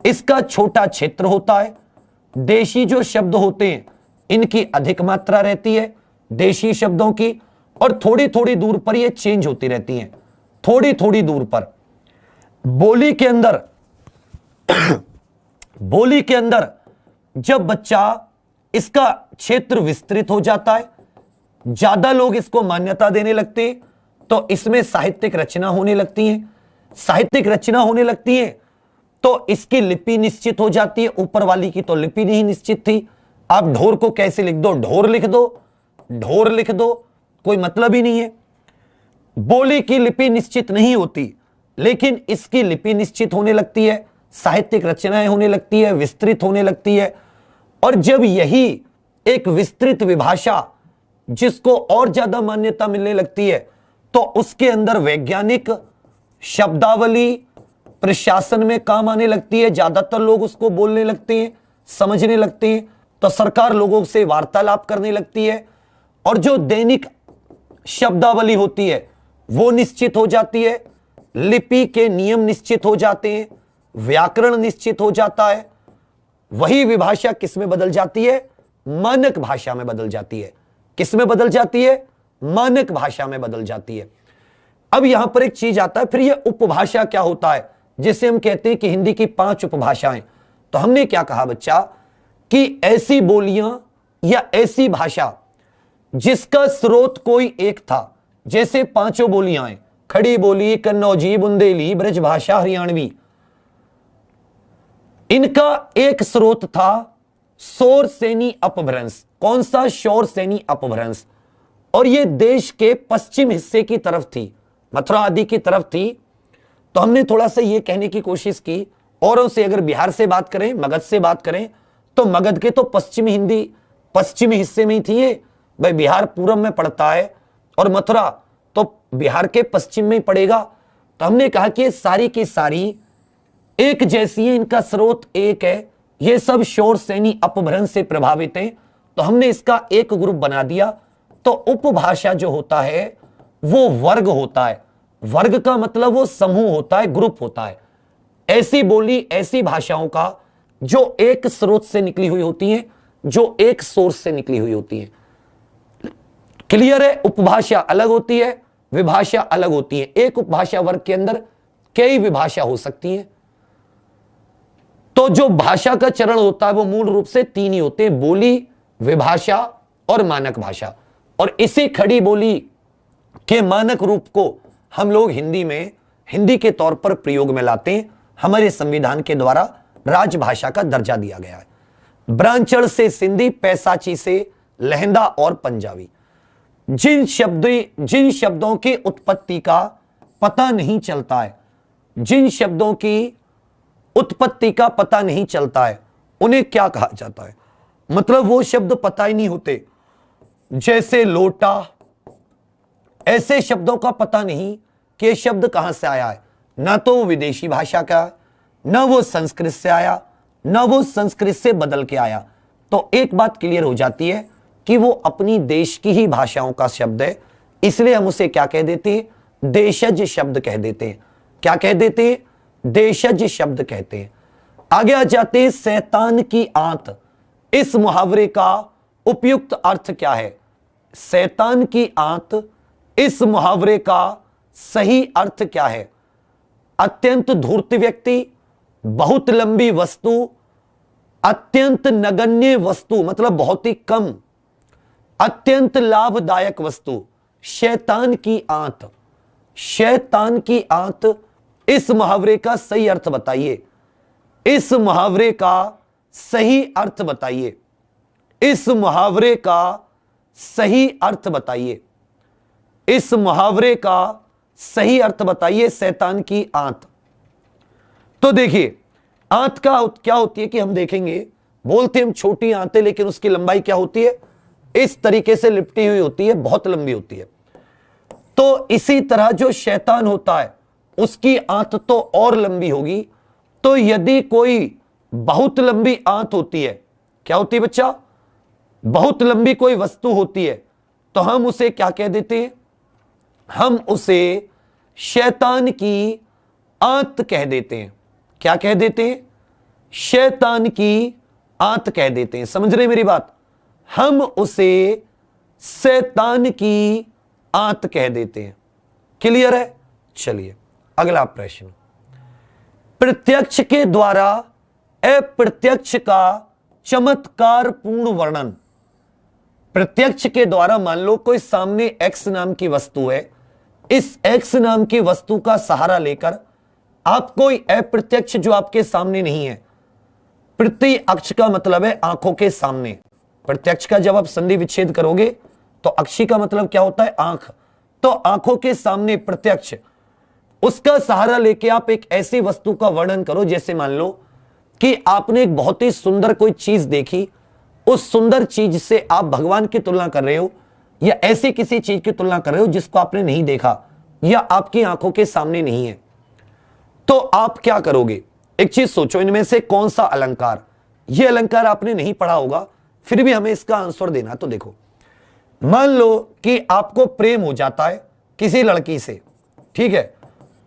इसका छोटा क्षेत्र होता है, देशी जो शब्द होते हैं इनकी अधिक मात्रा रहती है, देशी शब्दों की, और थोड़ी थोड़ी दूर पर ये चेंज होती रहती हैं, थोड़ी थोड़ी दूर पर। बोली के अंदर बोली के अंदर जब बच्चा, इसका क्षेत्र विस्तृत हो जाता है, ज्यादा लोग इसको मान्यता देने लगते हैं, तो इसमें साहित्यिक रचना होने लगती है। साहित्यिक रचना होने लगती है तो इसकी लिपि निश्चित हो जाती है। ऊपर वाली की तो लिपि नहीं निश्चित थी। आप ढोर को कैसे लिख दो, ढोर लिख दो, ढोर लिख दो, कोई मतलब ही नहीं है। बोली की लिपि निश्चित नहीं होती, लेकिन इसकी लिपि निश्चित होने लगती है, साहित्यिक रचनाएं होने लगती है, विस्तृत होने लगती है। और जब यही एक विस्तृत विभाषा जिसको और ज्यादा मान्यता मिलने लगती है, तो उसके अंदर वैज्ञानिक शब्दावली प्रशासन में काम आने लगती है। ज्यादातर लोग उसको बोलने लगते हैं, समझने लगते हैं, तो सरकार लोगों से वार्तालाप करने लगती है। और जो दैनिक शब्दावली होती है वो निश्चित हो जाती है, लिपि के नियम निश्चित हो जाते हैं, व्याकरण निश्चित हो जाता है। वही विभाषा किस में बदल जाती है, मानक भाषा में बदल जाती है। किस में बदल जाती है, मानक भाषा में बदल जाती है। अब यहां पर एक चीज आता है, फिर ये उपभाषा क्या होता है, जिसे हम कहते हैं कि हिंदी की 5 उपभाषाएं। तो हमने क्या कहा बच्चा, कि ऐसी बोलियां या ऐसी भाषा जिसका स्रोत कोई एक था, जैसे 5 बोलियां हैं, खड़ी बोली, कन्नौजी, बुंदेली, ब्रजभाषा, हरियाणवी, इनका एक स्रोत था शौर सैनी अपभ्रंश। कौन सा, शौर सैनी अपभ्रंश। और ये देश के पश्चिम हिस्से की तरफ थी, मथुरा आदि की तरफ थी। तो हमने थोड़ा सा ये कहने की कोशिश की, औरों से अगर बिहार से बात करें, मगध से बात करें, तो मगध के तो पश्चिमी हिंदी पश्चिमी हिस्से में ही थी। ये भाई बिहार पूरब में पड़ता है और मथुरा तो बिहार के पश्चिम में ही पड़ेगा। तो हमने कहा कि ये सारी की सारी एक जैसी है, इनका स्रोत एक है, ये सब शौर सैनी अपभ्रंश से प्रभावित हैं। तो हमने इसका एक ग्रुप बना दिया। तो उपभाषा जो होता है वो वर्ग होता है। वर्ग का मतलब वो समूह होता है, ग्रुप होता है। ऐसी बोली, ऐसी भाषाओं का जो एक स्रोत से निकली हुई होती हैं, जो एक सोर्स से निकली हुई होती हैं। क्लियर है, उपभाषा अलग होती है, विभाषा अलग होती है। एक उपभाषा वर्ग के अंदर कई विभाषा हो सकती हैं। तो जो भाषा का चरण होता है वो मूल रूप से 3 ही होते हैं, बोली, विभाषा और मानक भाषा। और इसी खड़ी बोली के मानक रूप को हम लोग हिंदी में, हिंदी के तौर पर प्रयोग में लाते हैं। हमारे संविधान के द्वारा राजभाषा का दर्जा दिया गया है। ब्रांचल से सिंधी, पैसाची से लहंदा और पंजाबी। जिन शब्दों की उत्पत्ति का पता नहीं चलता है, जिन शब्दों की उत्पत्ति का पता नहीं चलता है, उन्हें क्या कहा जाता है, मतलब वो शब्द पता ही नहीं होते। जैसे लोटा, ऐसे शब्दों का पता नहीं कि ये शब्द कहां से आया है। ना तो वो विदेशी भाषा का है, ना वो संस्कृत से आया, ना वो संस्कृत से बदल के आया। तो एक बात क्लियर हो जाती है कि वो अपनी देश की ही भाषाओं का शब्द है। इसलिए हम उसे क्या कह देते हैं, देशज शब्द कह देते हैं। क्या कह देते हैं, देशज शब्द कहते हैं। आगे आ जाते हैं, शैतान की आंत। इस मुहावरे का उपयुक्त अर्थ क्या है, शैतान की आंत, इस मुहावरे का सही अर्थ क्या है। अत्यंत धूर्त व्यक्ति, बहुत लंबी वस्तु, अत्यंत नगण्य वस्तु मतलब बहुत ही कम, अत्यंत लाभदायक वस्तु, शैतान की आंत, शैतान की आंत। इस मुहावरे का सही अर्थ बताइए, इस मुहावरे का सही अर्थ बताइए, इस मुहावरे का सही अर्थ बताइए, इस मुहावरे का सही अर्थ बताइए, शैतान की आंत। तो देखिए आंत का क्या होती है कि हम देखेंगे, बोलते हम छोटी आंतें, लेकिन उसकी लंबाई क्या होती है, इस तरीके से लिपटी हुई होती है, बहुत लंबी होती है। तो इसी तरह जो शैतान होता है उसकी आंत तो और लंबी होगी। तो यदि कोई बहुत लंबी आंत होती है, क्या होती है बच्चा, बहुत लंबी कोई वस्तु होती है, तो हम उसे क्या कह देते हैं, हम उसे शैतान की आंत कह देते हैं। क्या कह देते हैं, शैतान की आंत कह देते हैं। समझ रहे मेरी बात, हम उसे शैतान की आंत कह देते हैं। क्लियर है? चलिए अगला प्रश्न, प्रत्यक्ष के द्वारा अप्रत्यक्ष का चमत्कार पूर्ण वर्णन। प्रत्यक्ष के द्वारा, मान लो कोई सामने एक्स नाम की वस्तु है, इस एक्स नाम की वस्तु का सहारा लेकर आप कोई अप्रत्यक्ष जो आपके सामने नहीं है, प्रत्यक्ष का मतलब है आंखों के सामने, प्रत्यक्ष का जब आप संधि विच्छेद करोगे तो अक्षी का मतलब क्या होता है, आंख। तो आंखों के सामने प्रत्यक्ष, उसका सहारा लेके आप एक ऐसी वस्तु का वर्णन करो, जैसे मान लो कि आपने एक बहुत ही सुंदर कोई चीज देखी, उस सुंदर चीज से आप भगवान की तुलना कर रहे हो, या ऐसी किसी चीज की तुलना कर रहे हो जिसको आपने नहीं देखा या आपकी आंखों के सामने नहीं है। तो आप क्या करोगे, एक चीज सोचो, इनमें से कौन सा अलंकार, यह अलंकार आपने नहीं पढ़ा होगा, फिर भी हमें इसका आंसर देना। तो देखो, मान लो कि आपको प्रेम हो जाता है किसी लड़की से, ठीक है,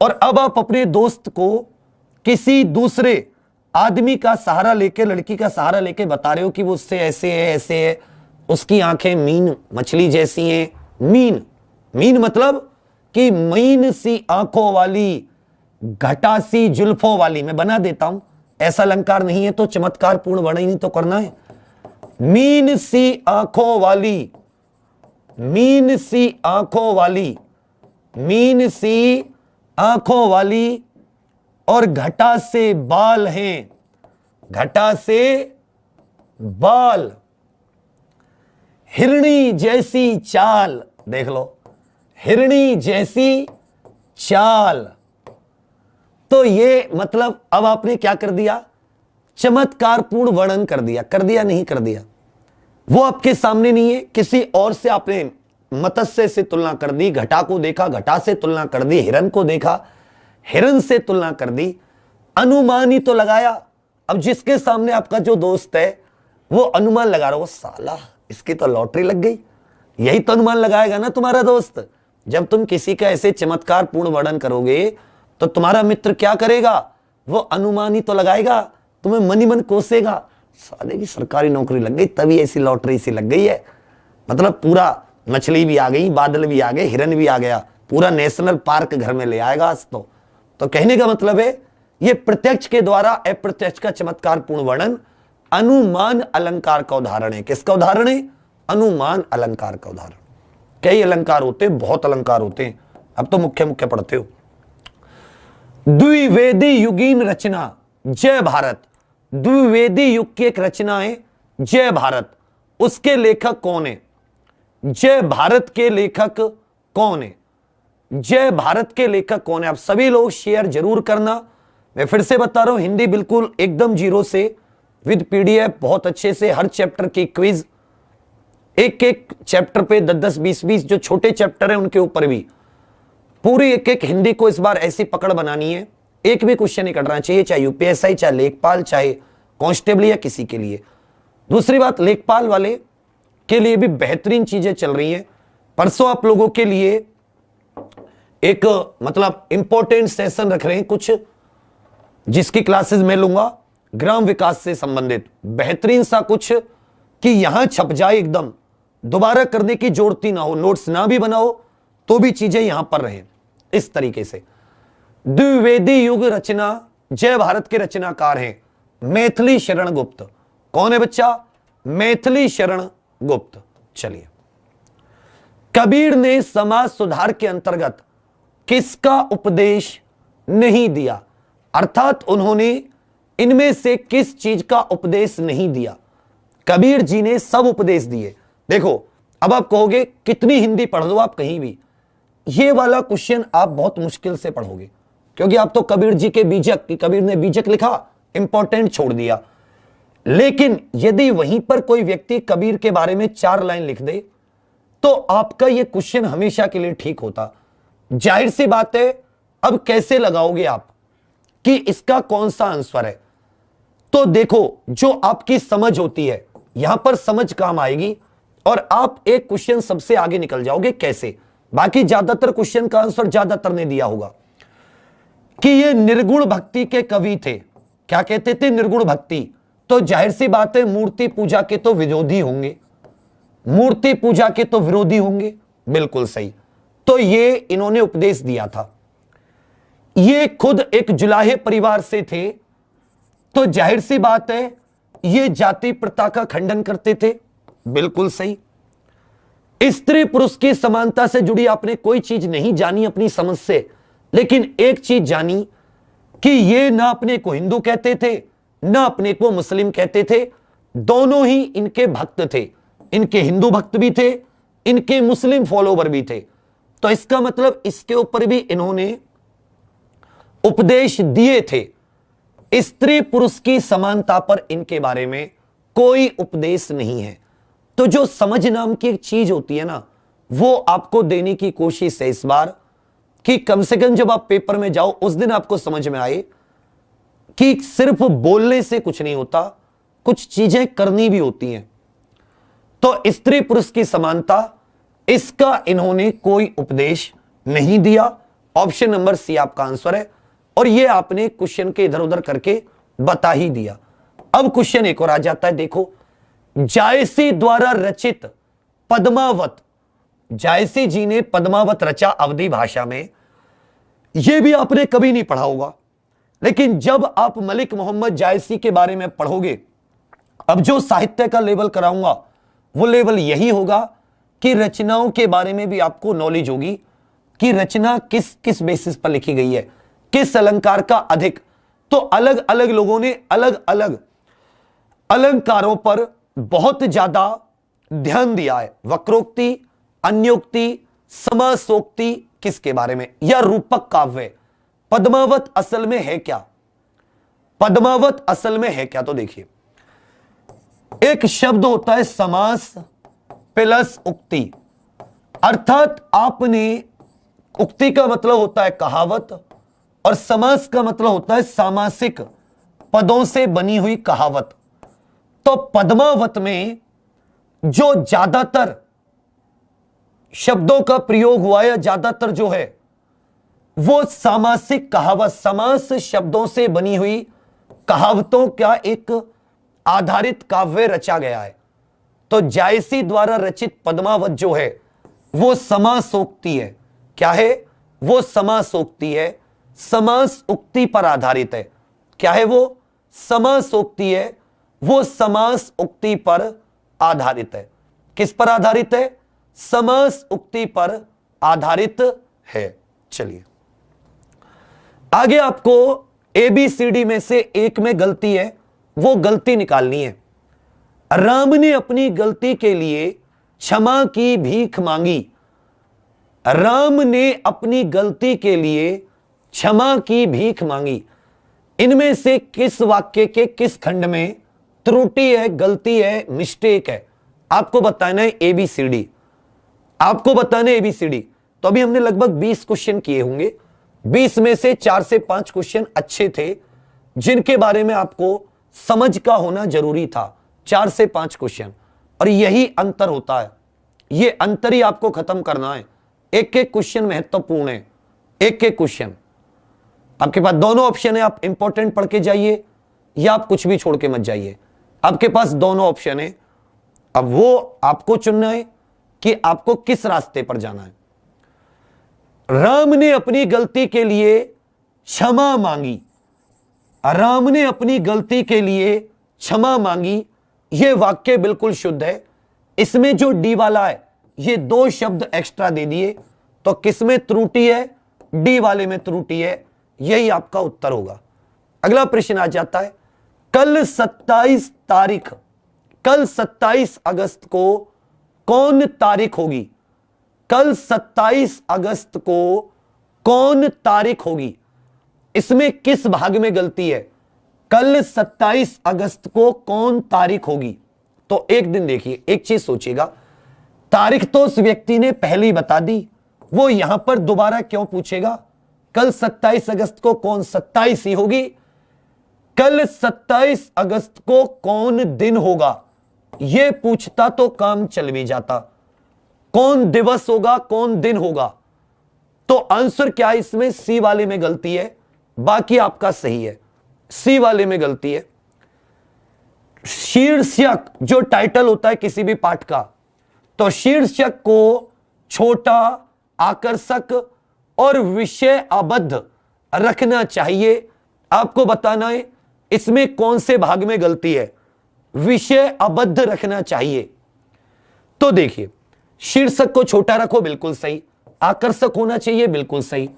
और अब आप अपने दोस्त को किसी दूसरे आदमी का सहारा लेके, लड़की का सहारा लेके बता रहे हो कि वो उससे ऐसे है ऐसे है, उसकी आंखें मीन मछली जैसी हैं। मीन, मीन मतलब कि मीन सी आंखों वाली, घटा सी जुल्फों वाली, मैं बना देता हूं, ऐसा अलंकार नहीं है तो चमत्कार पूर्ण वर्णन ही तो करना है। मीन सी आंखों वाली, मीन सी आंखों वाली, मीन सी आंखों वाली, और घटा से बाल हैं, घटा से बाल, हिरणी जैसी चाल, देख लो, हिरणी जैसी चाल। तो ये मतलब अब आपने क्या कर दिया, चमत्कार पूर्ण वर्णन कर दिया। कर दिया नहीं कर दिया, वो आपके सामने नहीं है, किसी और से आपने मत्स्य से तुलना कर दी, घटा को देखा, घटा से तुलना कर दी, हिरण को देखा, हिरण से तुलना कर दी, अनुमान ही तो लगाया। अब जिसके सामने आपका जो दोस्त है वो अनुमान लगा रहा हो, साला इसकी तो लॉटरी लग गई, यही तो अनुमान लगाएगा ना तुम्हारा दोस्त। जब तुम किसी का ऐसे चमत्कार पूर्ण वर्णन करोगे तो तुम्हारा मित्र क्या करेगा, वो अनुमान ही तो लगाएगा, तुम्हें मन ही मन कोसेगा, साले की सरकारी नौकरी लग गई, तभी ऐसी लॉटरी सी लग गई है। मतलब पूरा मछली भी आ गई, बादल भी आ गए, हिरन भी आ गया, पूरा नेशनल पार्क घर में ले आएगा आज तो कहने का मतलब है ये प्रत्यक्ष के द्वारा अप्रत्यक्ष का चमत्कार पूर्ण वर्णन अनुमान अलंकार का उदाहरण है। किसका उदाहरण है, अनुमान अलंकार का उदाहरण। कई अलंकार होते हैं, बहुत अलंकार होते हैं, अब तो मुख्य मुख्य पढ़ते हो। द्विवेदी युगीन रचना जय भारत, द्विवेदी युग की एक रचना है जय भारत, उसके लेखक कौन है, जय भारत के लेखक कौन है, जय भारत के लेखक कौन है। आप सभी लोग शेयर जरूर करना। मैं फिर से बता रहा हूं, हिंदी बिल्कुल एकदम जीरो से विद पीडीएफ, बहुत अच्छे से हर चैप्टर की क्विज, एक एक चैप्टर पे 10-10, 20-20 जो छोटे चैप्टर है उनके ऊपर भी पूरी एक एक हिंदी को इस बार ऐसी पकड़ बनानी है, एक भी क्वेश्चन नहीं कटना चाहिए, चाहे यूपीएसआई, चाहे लेखपाल, चाहे कांस्टेबल या किसी के लिए। दूसरी बात, लेखपाल वाले के लिए भी बेहतरीन चीजें चल रही हैं। परसों आप लोगों के लिए एक मतलब इंपॉर्टेंट सेशन रख रहे हैं कुछ, जिसकी क्लासेस मैं लूंगा ग्राम विकास से संबंधित, बेहतरीन सा कुछ कि यहां छप जाए, एकदम दोबारा करने की जरूरत ही ना हो, नोट्स ना भी बनाओ तो भी चीजें यहां पर रहे। इस तरीके से द्विवेदी युग रचना जय भारत के रचनाकार हैं मैथिली शरण गुप्त, कौन है बच्चा? मैथिली शरण गुप्त। चलिए, कबीर ने समाज सुधार के अंतर्गत किसका उपदेश नहीं दिया? अर्थात उन्होंने इनमें से किस चीज का उपदेश नहीं दिया? कबीर जी ने सब उपदेश दिए। देखो, अब आप कहोगे कितनी हिंदी पढ़ लो आप कहीं भी, ये वाला क्वेश्चन आप बहुत मुश्किल से पढ़ोगे, क्योंकि आप तो कबीर जी के बीजक, कि कबीर ने बीजक लिखा, इंपॉर्टेंट छोड़ दिया। लेकिन यदि वहीं पर कोई व्यक्ति कबीर के बारे में 4 लाइन लिख दे तो आपका यह क्वेश्चन हमेशा के लिए ठीक होता। जाहिर सी बात है, अब कैसे लगाओगे आप कि इसका कौन सा आंसर है? तो देखो, जो आपकी समझ होती है यहां पर समझ काम आएगी और आप एक क्वेश्चन सबसे आगे निकल जाओगे। कैसे? बाकी ज्यादातर क्वेश्चन का आंसर ज्यादातर ने दिया होगा कि ये निर्गुण भक्ति के कवि थे। क्या कहते थे? निर्गुण भक्ति। तो जाहिर सी बात है, मूर्ति पूजा के तो विरोधी होंगे, मूर्ति पूजा के तो विरोधी होंगे। बिल्कुल सही। तो ये इन्होंने उपदेश दिया था। ये खुद एक जुलाहे परिवार से थे, तो जाहिर सी बात है ये जाति प्रथा का खंडन करते थे। बिल्कुल सही। स्त्री पुरुष की समानता से जुड़ी आपने कोई चीज नहीं जानी अपनी समझ से, लेकिन एक चीज जानी कि ये ना अपने को हिंदू कहते थे ना अपने को मुस्लिम कहते थे, दोनों ही इनके भक्त थे। इनके हिंदू भक्त भी थे, इनके मुस्लिम फॉलोवर भी थे। तो इसका मतलब इसके ऊपर भी इन्होंने उपदेश दिए थे। स्त्री पुरुष की समानता पर इनके बारे में कोई उपदेश नहीं है। तो जो समझ नाम की एक चीज होती है ना, वो आपको देने की कोशिश है इस बार, कि कम से कम जब आप पेपर में जाओ उस दिन आपको समझ में आए कि सिर्फ बोलने से कुछ नहीं होता, कुछ चीजें करनी भी होती हैं। तो स्त्री पुरुष की समानता, इसका इन्होंने कोई उपदेश नहीं दिया। ऑप्शन नंबर सी आपका आंसर है, और ये आपने क्वेश्चन के इधर उधर करके बता ही दिया। अब क्वेश्चन एक और आ जाता है। देखो, जायसी द्वारा रचित पद्मावत, जायसी जी ने पद्मावत रचा अवधी भाषा में। यह भी आपने कभी नहीं पढ़ा होगा, लेकिन जब आप मलिक मोहम्मद जायसी के बारे में पढ़ोगे, अब जो साहित्य का लेवल कराऊंगा वो लेवल यही होगा कि रचनाओं के बारे में भी आपको नॉलेज होगी कि रचना किस किस बेसिस पर लिखी गई है, किस अलंकार का अधिक। तो अलग अलग लोगों ने अलग अलग अलंकारों पर बहुत ज्यादा ध्यान दिया है। वक्रोक्ति, अन्योक्ति, समासोक्ति, किसके बारे में? या रूपक काव्य। पद्मावत असल में है क्या? पद्मावत असल में है क्या? तो देखिए, एक शब्द होता है समास प्लस उक्ति, अर्थात आपने, उक्ति का मतलब होता है कहावत और समास का मतलब होता है सामासिक पदों से बनी हुई कहावत। तो पद्मावत में जो ज्यादातर शब्दों का प्रयोग हुआ है, ज्यादातर जो है वो सामासिक कहावत, समास शब्दों से बनी हुई कहावतों का एक आधारित काव्य रचा गया है। तो जायसी द्वारा रचित पद्मावत जो है वो समासोक्ति है। क्या है? वो समासोक्ति है, समास उक्ति पर आधारित है। क्या है वो? समासोक्ति है, वो समास उक्ति पर आधारित है। किस पर आधारित है? समास उक्ति पर आधारित है। चलिए आगे, आपको ABCD में से एक में गलती है, वो गलती निकालनी है। राम ने अपनी गलती के लिए क्षमा की भीख मांगी। राम ने अपनी गलती के लिए क्षमा की भीख मांगी। इनमें से किस वाक्य के किस खंड में त्रुटि है, गलती है, मिस्टेक है? आपको बताना है ABCD, आपको बताना है ABCD। तो अभी हमने लगभग 20 क्वेश्चन किए होंगे, 20 में से 4 से 5 क्वेश्चन अच्छे थे जिनके बारे में आपको समझ का होना जरूरी था। 4 से 5 क्वेश्चन, और यही अंतर होता है, ये अंतर ही आपको खत्म करना है। एक एक क्वेश्चन महत्वपूर्ण है, एक एक क्वेश्चन। आपके पास दोनों ऑप्शन है, आप इंपॉर्टेंट पढ़ के जाइए या आप कुछ भी छोड़ के मत जाइए। आपके पास दोनों ऑप्शन है, अब वो आपको चुनना है कि आपको किस रास्ते पर जाना है। राम ने अपनी गलती के लिए क्षमा मांगी। राम ने अपनी गलती के लिए क्षमा मांगी। यह वाक्य बिल्कुल शुद्ध है। इसमें जो डी वाला है ये 2 शब्द एक्स्ट्रा दे दिए, तो किसमें त्रुटि है? डी वाले में त्रुटि है। यही आपका उत्तर होगा। अगला प्रश्न आ जाता है, कल 27 अगस्त को कौन तारीख होगी? कल 27 अगस्त को कौन तारीख होगी? इसमें किस भाग में गलती है? कल 27 अगस्त को कौन तारीख होगी? तो एक दिन देखिए, एक चीज सोचिएगा, तारीख तो उस व्यक्ति ने पहले ही बता दी, वो यहां पर दोबारा क्यों पूछेगा? कल 27 अगस्त को कौन 27 ही होगी? कल 27 अगस्त को कौन दिन होगा, यह पूछता तो काम चल भी जाता। कौन दिवस होगा, कौन दिन होगा? तो आंसर क्या है? इसमें सी वाले में गलती है, बाकी आपका सही है। सी वाले में गलती है। शीर्षक जो टाइटल होता है किसी भी पाठ का, तो शीर्षक को छोटा, आकर्षक और विषय अबद्ध रखना चाहिए। आपको बताना है इसमें कौन से भाग में गलती है। विषय अबद्ध रखना चाहिए। तो देखिए, शीर्षक को छोटा रखो, बिल्कुल सही। आकर्षक होना चाहिए, बिल्कुल सही।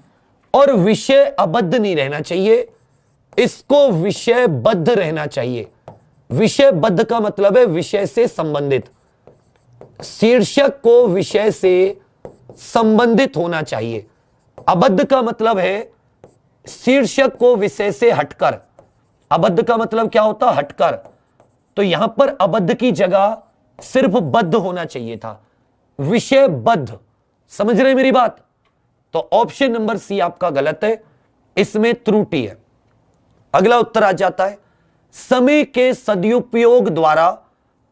और विषय अबद्ध नहीं रहना चाहिए, इसको विषयबद्ध रहना चाहिए। विषयबद्ध का मतलब है विषय से संबंधित। शीर्षक को विषय से संबंधित होना चाहिए। अबद्ध का मतलब है शीर्षक को विषय से हटकर। अबद्ध का मतलब क्या होता? हटकर। तो यहां पर अबद्ध की जगह सिर्फ बद्ध होना चाहिए था, विषयबद्ध। समझ रहे मेरी बात? तो ऑप्शन नंबर सी आपका गलत है, इसमें त्रुटि है। अगला उत्तर आ जाता है, समय के सदुपयोग द्वारा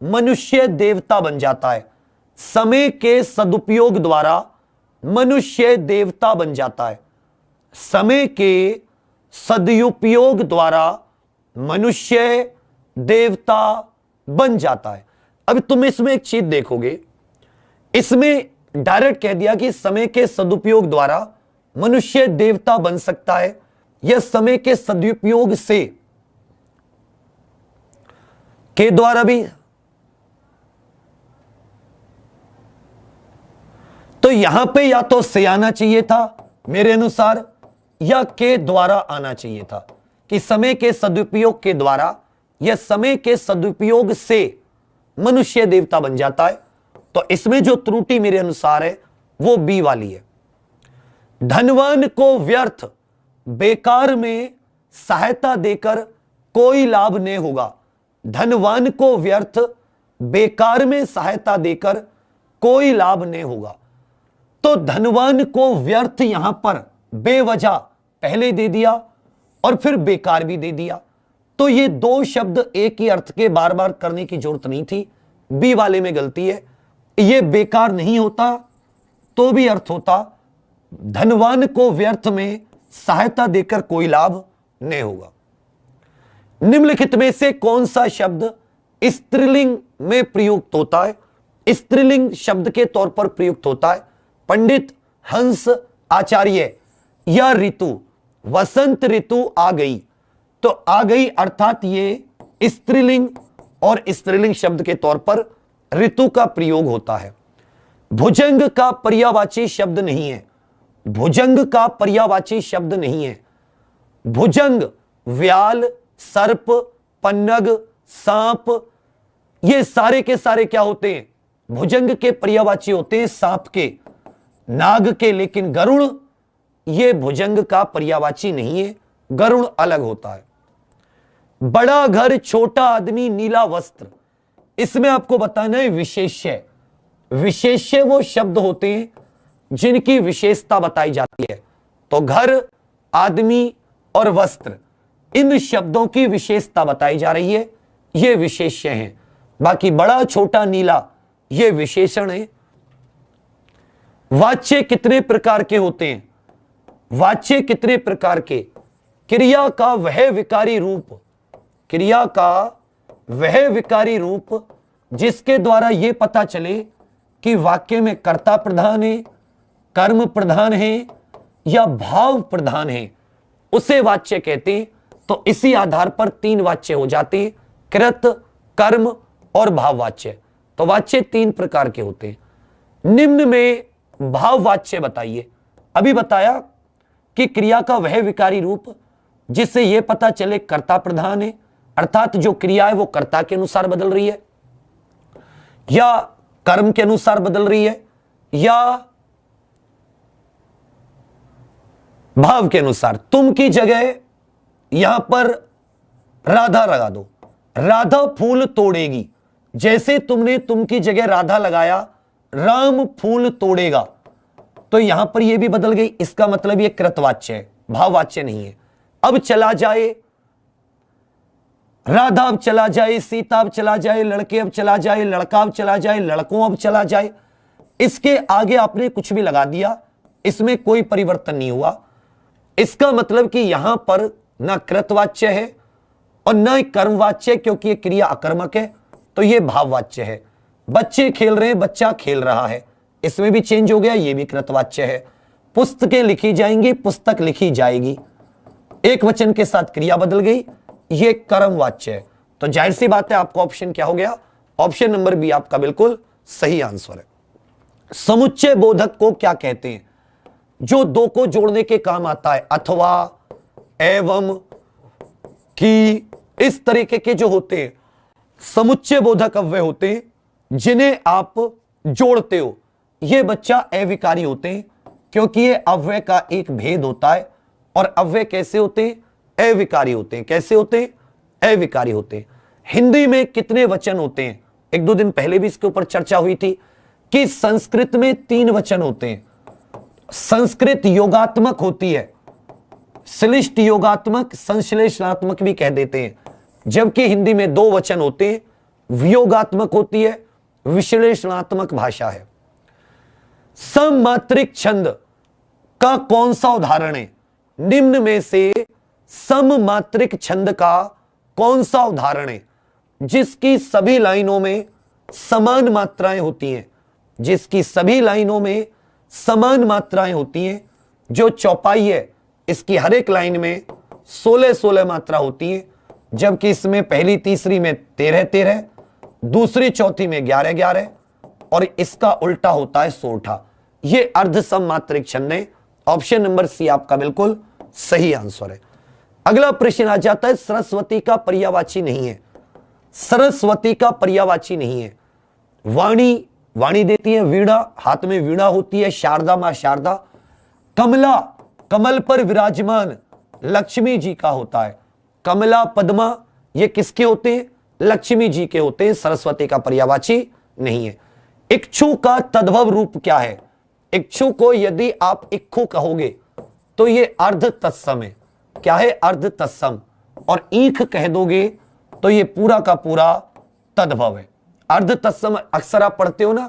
मनुष्य देवता बन जाता है। समय के सदुपयोग द्वारा मनुष्य देवता बन जाता है। समय के सदुपयोग द्वारा मनुष्य देवता बन जाता है। अब तुम इसमें एक चीज देखोगे, इसमें डायरेक्ट कह दिया कि समय के सदुपयोग द्वारा मनुष्य देवता बन सकता है, या समय के सदुपयोग से के द्वारा भी। तो यहां पे या तो से आना चाहिए था मेरे अनुसार, या के द्वारा आना चाहिए था, कि समय के सदुपयोग के द्वारा या समय के सदुपयोग से मनुष्य देवता बन जाता है। तो इसमें जो त्रुटि मेरे अनुसार है वो बी वाली है। धनवान को व्यर्थ बेकार में सहायता देकर कोई लाभ नहीं होगा। धनवान को व्यर्थ बेकार में सहायता देकर कोई लाभ नहीं होगा। तो धनवान को व्यर्थ यहां पर बेवजह पहले दे दिया और फिर बेकार भी दे दिया। तो ये 2 शब्द एक ही अर्थ के बार बार करने की जरूरत नहीं थी। बी वाले में गलती है। ये बेकार नहीं होता तो भी अर्थ होता, धनवान को व्यर्थ में सहायता देकर कोई लाभ नहीं होगा। निम्नलिखित में से कौन सा शब्द स्त्रीलिंग में प्रयुक्त होता है? स्त्रीलिंग शब्द के तौर पर प्रयुक्त होता है। पंडित, हंस, आचार्य या ऋतु। वसंत ऋतु आ गई, तो आ गई अर्थात ये स्त्रीलिंग, और स्त्रीलिंग शब्द के तौर पर ऋतु का प्रयोग होता है। भुजंग का पर्यायवाची शब्द नहीं है। भुजंग का पर्यायवाची शब्द नहीं है। भुजंग व्याल, सर्प, पन्नग, सांप, ये सारे के सारे क्या होते हैं? भुजंग के पर्यायवाची होते हैं, सांप के, नाग के। लेकिन गरुड़ ये भुजंग का पर्यायवाची नहीं है, गरुड़ अलग होता है। बड़ा घर, छोटा आदमी, नीला वस्त्र, इसमें आपको बताना है विशेष्य। विशेष्य वो शब्द होते हैं जिनकी विशेषता बताई जाती है। तो घर, आदमी और वस्त्र, इन शब्दों की विशेषता बताई जा रही है, ये विशेष्य हैं। बाकी बड़ा, छोटा, नीला ये विशेषण है। वाच्य कितने प्रकार के होते हैं? वाच्य कितने प्रकार के? क्रिया का वह विकारी रूप, क्रिया का वह विकारी रूप जिसके द्वारा यह पता चले कि वाक्य में कर्ता प्रधान है, कर्म प्रधान है या भाव प्रधान है, उसे वाच्य कहते हैं। तो इसी आधार पर 3 वाच्य हो जाते हैं, कृत, कर्म और भाववाच्य। तो वाच्य 3 प्रकार के होते हैं। निम्न में भाववाच्य बताइए। अभी बताया कि क्रिया का वह विकारी रूप जिससे यह पता चले कर्ता प्रधान है, अर्थात जो क्रिया है वो कर्ता के अनुसार बदल रही है या कर्म के अनुसार बदल रही है या भाव के अनुसार। तुम की जगह यहां पर राधा लगा दो, राधा फूल तोड़ेगी। जैसे तुमने तुम की जगह राधा लगाया, राम फूल तोड़ेगा, तो यहां पर यह भी बदल गई। इसका मतलब यह कृतवाच्य है, भाववाच्य नहीं है। अब चला जाए, राधा अब चला जाए, सीता अब चला जाए, लड़के अब चला जाए, लड़का अब चला जाए, लड़कों अब चला जाए, इसके आगे आपने कुछ भी लगा दिया, इसमें कोई परिवर्तन नहीं हुआ। इसका मतलब कि यहां पर ना कृतवाच्य है और ना कर्मवाच्य, क्योंकि यह क्रिया अकर्मक है, तो यह भाववाच्य है। बच्चे खेल रहे हैं, बच्चा खेल रहा है, इसमें भी चेंज हो गया, यह भी कृतवाच्य है। पुस्तकें लिखी जाएंगी, पुस्तक लिखी जाएगी, एक वचन के साथ क्रिया बदल गई, यह कर्मवाच्य है। तो जाहिर सी बात है आपका ऑप्शन क्या हो गया, ऑप्शन नंबर बी आपका बिल्कुल सही आंसर है। समुच्चय बोधक को क्या कहते हैं? जो दो को जोड़ने के काम आता है, अथवा, एवं, कि, इस तरीके के जो होते हैं समुच्चय बोधक अव्यय होते हैं जिन्हें आप जोड़ते हो, ये बच्चा अविकारी होते हैं, क्योंकि ये अव्यय का एक भेद होता है। और अव्यय कैसे होते हैं? अविकारी होते हैं। कैसे होते हैं? अविकारी होते हैं। हिंदी में कितने वचन होते हैं? 1-2 दिन पहले भी इसके ऊपर चर्चा हुई थी कि संस्कृत में 3 वचन होते हैं। संस्कृत योगात्मक होती है, श्लिष्ट योगात्मक, संश्लेषणात्मक भी कह देते हैं, जबकि हिंदी में 2 वचन होते हैं, वियोगात्मक होती है, विश्लेषणात्मक भाषा है। सममात्रिक छंद का कौन सा उदाहरण है? निम्न में से सममात्रिक छंद का कौन सा उदाहरण है जिसकी सभी लाइनों में समान मात्राएं होती हैं? जिसकी सभी लाइनों में समान मात्राएं होती हैं। जो चौपाई है इसकी हर एक लाइन में 16-16 मात्रा होती है, जबकि इसमें पहली तीसरी में 13-13, दूसरी चौथी में 11-11 और इसका उल्टा होता है 16। ये अर्ध सममात्रिक छंद है। ऑप्शन नंबर सी आपका बिल्कुल सही आंसर है। अगला प्रश्न आ जाता है, सरस्वती का पर्यायवाची नहीं है। सरस्वती का पर्यायवाची नहीं है। वाणी, वाणी देती है, वीणा, हाथ में वीणा होती है, शारदा मां शारदा। कमला, कमल पर विराजमान लक्ष्मी जी का होता है। कमला, पद्मा, ये किसके होते हैं? लक्ष्मी जी के होते हैं। सरस्वती का पर्यायवाची नहीं है। इक्षु का तद्भव रूप क्या है? इक्षु को यदि आप इक्खु कहोगे तो ये अर्ध तत्सम है। क्या है? अर्ध तत्सम। और ईख कह दोगे तो ये पूरा का पूरा तद्भव है। अर्ध तत्सम अक्सर आप पढ़ते हो ना,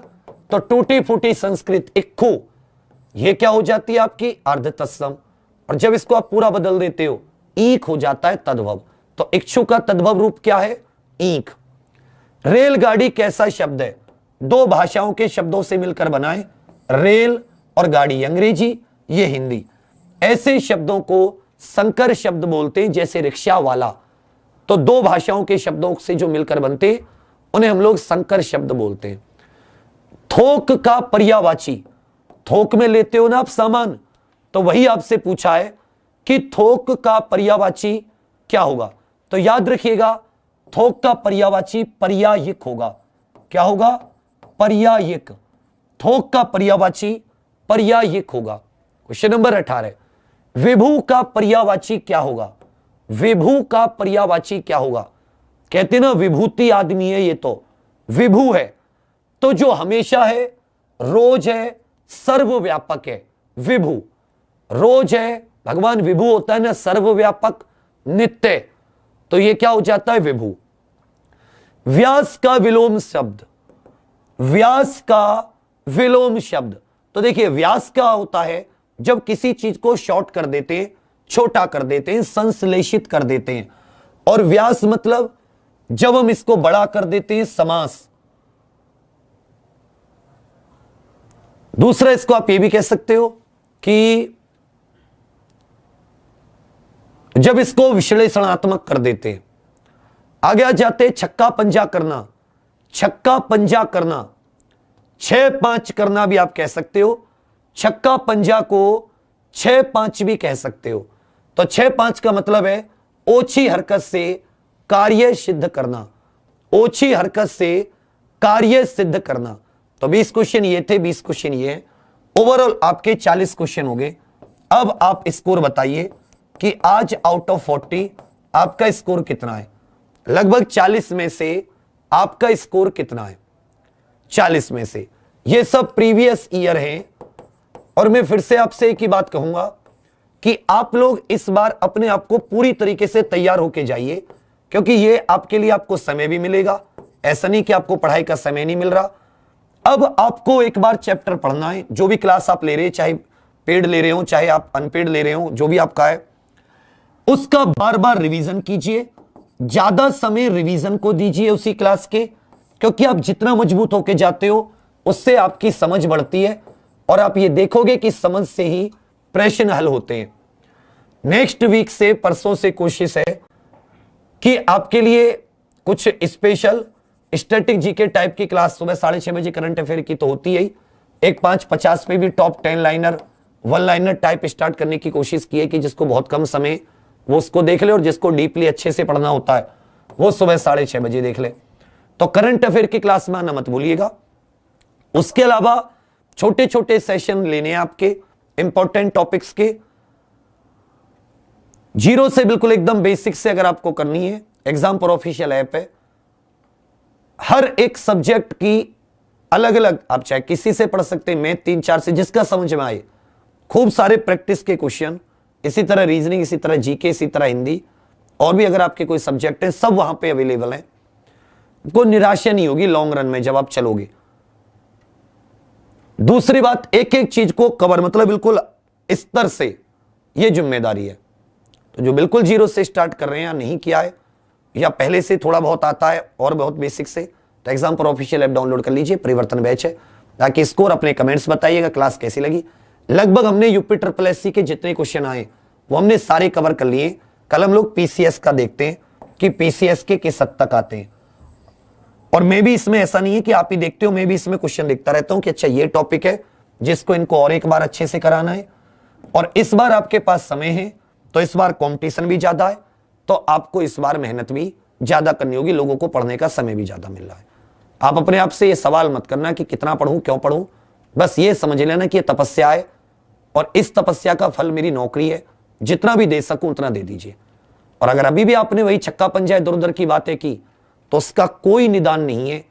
तो टूटी फूटी संस्कृत इक्खु, ये क्या हो जाती है आपकी? अर्ध तत्सम। और जब इसको आप पूरा बदल देते हो, ईख हो जाता है तद्भव। तो इक्षु का तद्भव रूप क्या है? ईख। रेलगाड़ी कैसा शब्द है? 2 भाषाओं के शब्दों से मिलकर बना है। रेल और गाड़ी अंग्रेजी, ये हिंदी। ऐसे शब्दों को संकर शब्द बोलते हैं, जैसे रिक्शा वाला। तो 2 भाषाओं के शब्दों से जो मिलकर बनते हैं उन्हें हम लोग संकर शब्द बोलते हैं। थोक का पर्यायवाची, थोक में लेते हो ना आप सामान, तो वही आपसे पूछा है कि थोक का पर्यायवाची क्या होगा। तो याद रखिएगा, थोक का पर्यायवाची पर्यायिक होगा। क्या होगा? पर्यायिक। थोक का पर्यायवाची पर्यायिक होगा। क्वेश्चन नंबर 18, विभू का पर्यायवाची क्या होगा? विभू का पर्यायवाची क्या होगा? कहते ना विभूति आदमी है, ये तो विभू है, तो जो हमेशा है, रोज है, सर्वव्यापक है। विभू रोज है, भगवान विभू होता है ना, सर्वव्यापक, नित्य, तो ये क्या हो जाता है? विभू। व्यास का विलोम शब्द, व्यास का विलोम शब्द, तो देखिए व्यास क्या होता है? जब किसी चीज को शॉर्ट कर देते हैं, छोटा कर देते हैं, संश्लेषित कर देते हैं। और व्यास मतलब जब हम इसको बड़ा कर देते हैं, समास। दूसरा इसको आप ये भी कह सकते हो कि जब इसको विश्लेषणात्मक कर देते हैं। आगे आ जाते, छक्का पंजा करना, छक्का पंजा करना, 6-5 करना भी आप कह सकते हो, छक्का पंजा को 6-5 भी कह सकते हो। तो 6-5 का मतलब है ओछी हरकत से कार्य सिद्ध करना, ओछी हरकत से कार्य सिद्ध करना। तो 20 क्वेश्चन ये थे, 20 क्वेश्चन ये, ओवरऑल आपके 40 क्वेश्चन हो गए। अब आप स्कोर बताइए कि आज आउट ऑफ 40 आपका स्कोर कितना है। लगभग 40 में से आपका स्कोर कितना है? 40 में से ये सब प्रीवियस ईयर है। और मैं फिर से आपसे एक ही बात कहूंगा कि आप लोग इस बार अपने आप को पूरी तरीके से तैयार होके जाइए, क्योंकि ये आपके लिए आपको समय भी मिलेगा। ऐसा नहीं कि आपको पढ़ाई का समय नहीं मिल रहा। अब आपको एक बार चैप्टर पढ़ना है, जो भी क्लास आप ले रहे हैं, चाहे पेड ले रहे हो चाहे आप अनपेड ले रहे हो, जो भी आपका है, उसका बार बार रिवीजन कीजिए, ज्यादा समय रिवीजन को दीजिए उसी क्लास के, क्योंकि आप जितना मजबूत होके जाते हो उससे आपकी समझ बढ़ती है और आप ये देखोगे कि समझ से ही प्रश्न हल होते हैं। नेक्स्ट वीक से, परसों से कोशिश है कि आपके लिए कुछ स्पेशल स्टैटिक जीके टाइप की क्लास सुबह 6:30 बजे करंट अफेयर की तो होती है ही, एक 5:50 पे भी top 10 liner 1 liner type start करने की कोशिश की है कि जिसको बहुत कम समय वो उसको देख ले, और जिसको डीपली अच्छे से पढ़ना होता है वो सुबह 6:30 बजे देख ले। तो करंट अफेयर की क्लास में आना मत भूलिएगा। उसके अलावा छोटे छोटे सेशन लेने हैं आपके इंपॉर्टेंट टॉपिक्स के, जीरो से बिल्कुल एकदम बेसिक से अगर आपको करनी है। एग्जाम पर ऑफिशियल ऐप है, हर एक सब्जेक्ट की अलग अलग, आप चाहे किसी से पढ़ सकते हैं, मैथ 3-4 से, जिसका समझ में आए। खूब सारे प्रैक्टिस के क्वेश्चन, इसी तरह रीजनिंग, इसी तरह जीके, इसी तरह हिंदी, और भी अगर आपके कोई सब्जेक्ट है, सब वहां पे अवेलेबल है। कोई निराशा नहीं होगी लॉन्ग रन में जब आप चलोगे। दूसरी बात, एक एक चीज को कवर, मतलब बिल्कुल स्तर से, यह जिम्मेदारी है। तो जो बिल्कुल जीरो से स्टार्ट कर रहे हैं या नहीं किया है, या पहले से थोड़ा बहुत आता है और बहुत बेसिक से, तो एग्जाम पर ऑफिशियल ऐप डाउनलोड कर लीजिए, परिवर्तन बैच है। ताकि स्कोर अपने कमेंट्स बताइएगा, क्लास कैसी लगी। लगभग हमने यूपी SSC के जितने क्वेश्चन आए वो हमने सारे कवर कर लिए। कल हम लोग PCS का देखते हैं कि PCS के किस हद तक आते हैं। और मैं भी इसमें, ऐसा नहीं है कि आप ही देखते हो, मैं भी इसमें क्वेश्चन देखता रहता हूं कि अच्छा ये टॉपिक है जिसको इनको और एक बार अच्छे से कराना है, और इस बार आपके पास समय है, तो इस बार कंपटीशन भी ज्यादा है, तो आपको इस बार मेहनत भी ज्यादा करनी होगी, लोगों को पढ़ने का समय भी ज्यादा मिल रहा है। आप अपने आप से ये सवाल मत करना कि कितना पढ़ूं, क्यों पढ़ूं, बस ये समझ लेना कि ये तपस्या है और इस तपस्या का फल मेरी नौकरी है, जितना भी दे सकूं उतना दे दीजिए। और अगर अभी भी आपने वही छक्का पंजा इधर उधर की बातें की तो उसका कोई निदान नहीं है।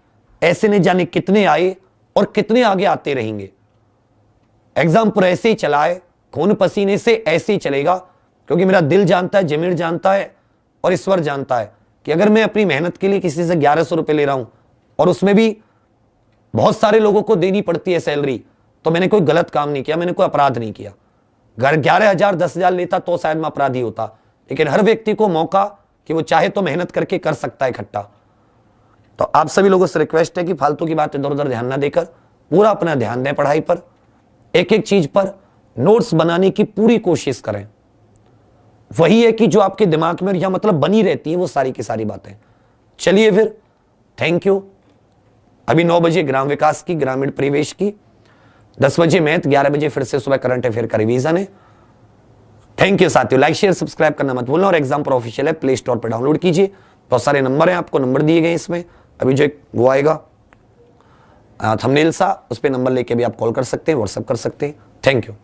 ऐसे न जाने कितने आए और कितने आगे आते रहेंगे। एग्जाम पर ऐसे ही चलाए, खून पसीने से ऐसे ही चलेगा, क्योंकि मेरा दिल जानता है, जमीर जानता है और ईश्वर जानता है कि अगर मैं अपनी मेहनत के लिए किसी से 1100 रुपए ले रहा हूं और उसमें भी बहुत सारे लोगों को देनी पड़ती है सैलरी, तो मैंने कोई गलत काम नहीं किया, मैंने कोई अपराध नहीं किया। अगर 11,000 10,000 लेता तो शायद मैं अपराधी होता, लेकिन हर व्यक्ति को मौका कि वो चाहे तो मेहनत करके कर सकता है इकट्ठा। तो आप सभी लोगों से रिक्वेस्ट है कि फालतू की बात इधर उधर ध्यान ना देकर पूरा अपना ध्यान दें पढ़ाई पर, एक एक चीज पर नोट्स बनाने की पूरी कोशिश करें। वही है कि जो आपके दिमाग में या मतलब बनी रहती है वो सारी की सारी बातें। चलिए फिर, थैंक यू। अभी 9 बजे ग्राम विकास की, ग्रामीण परिवेश की, 10 बजे मैथ, 11 बजे फिर से सुबह करंट अफेयर का रिवीजन है। थैंक यू साथियों, लाइक शेयर सब्सक्राइब करना मत भूलना, और एग्जाम पर ऑफिशियल है, प्ले स्टोर पर डाउनलोड कीजिए। बहुत सारे नंबर हैं, आपको नंबर दिए गए इसमें, अभी जो वो आएगा थंबनेल सा, उस पर नंबर लेके भी आप कॉल कर सकते हैं, व्हाट्सएप कर सकते हैं। Thank you.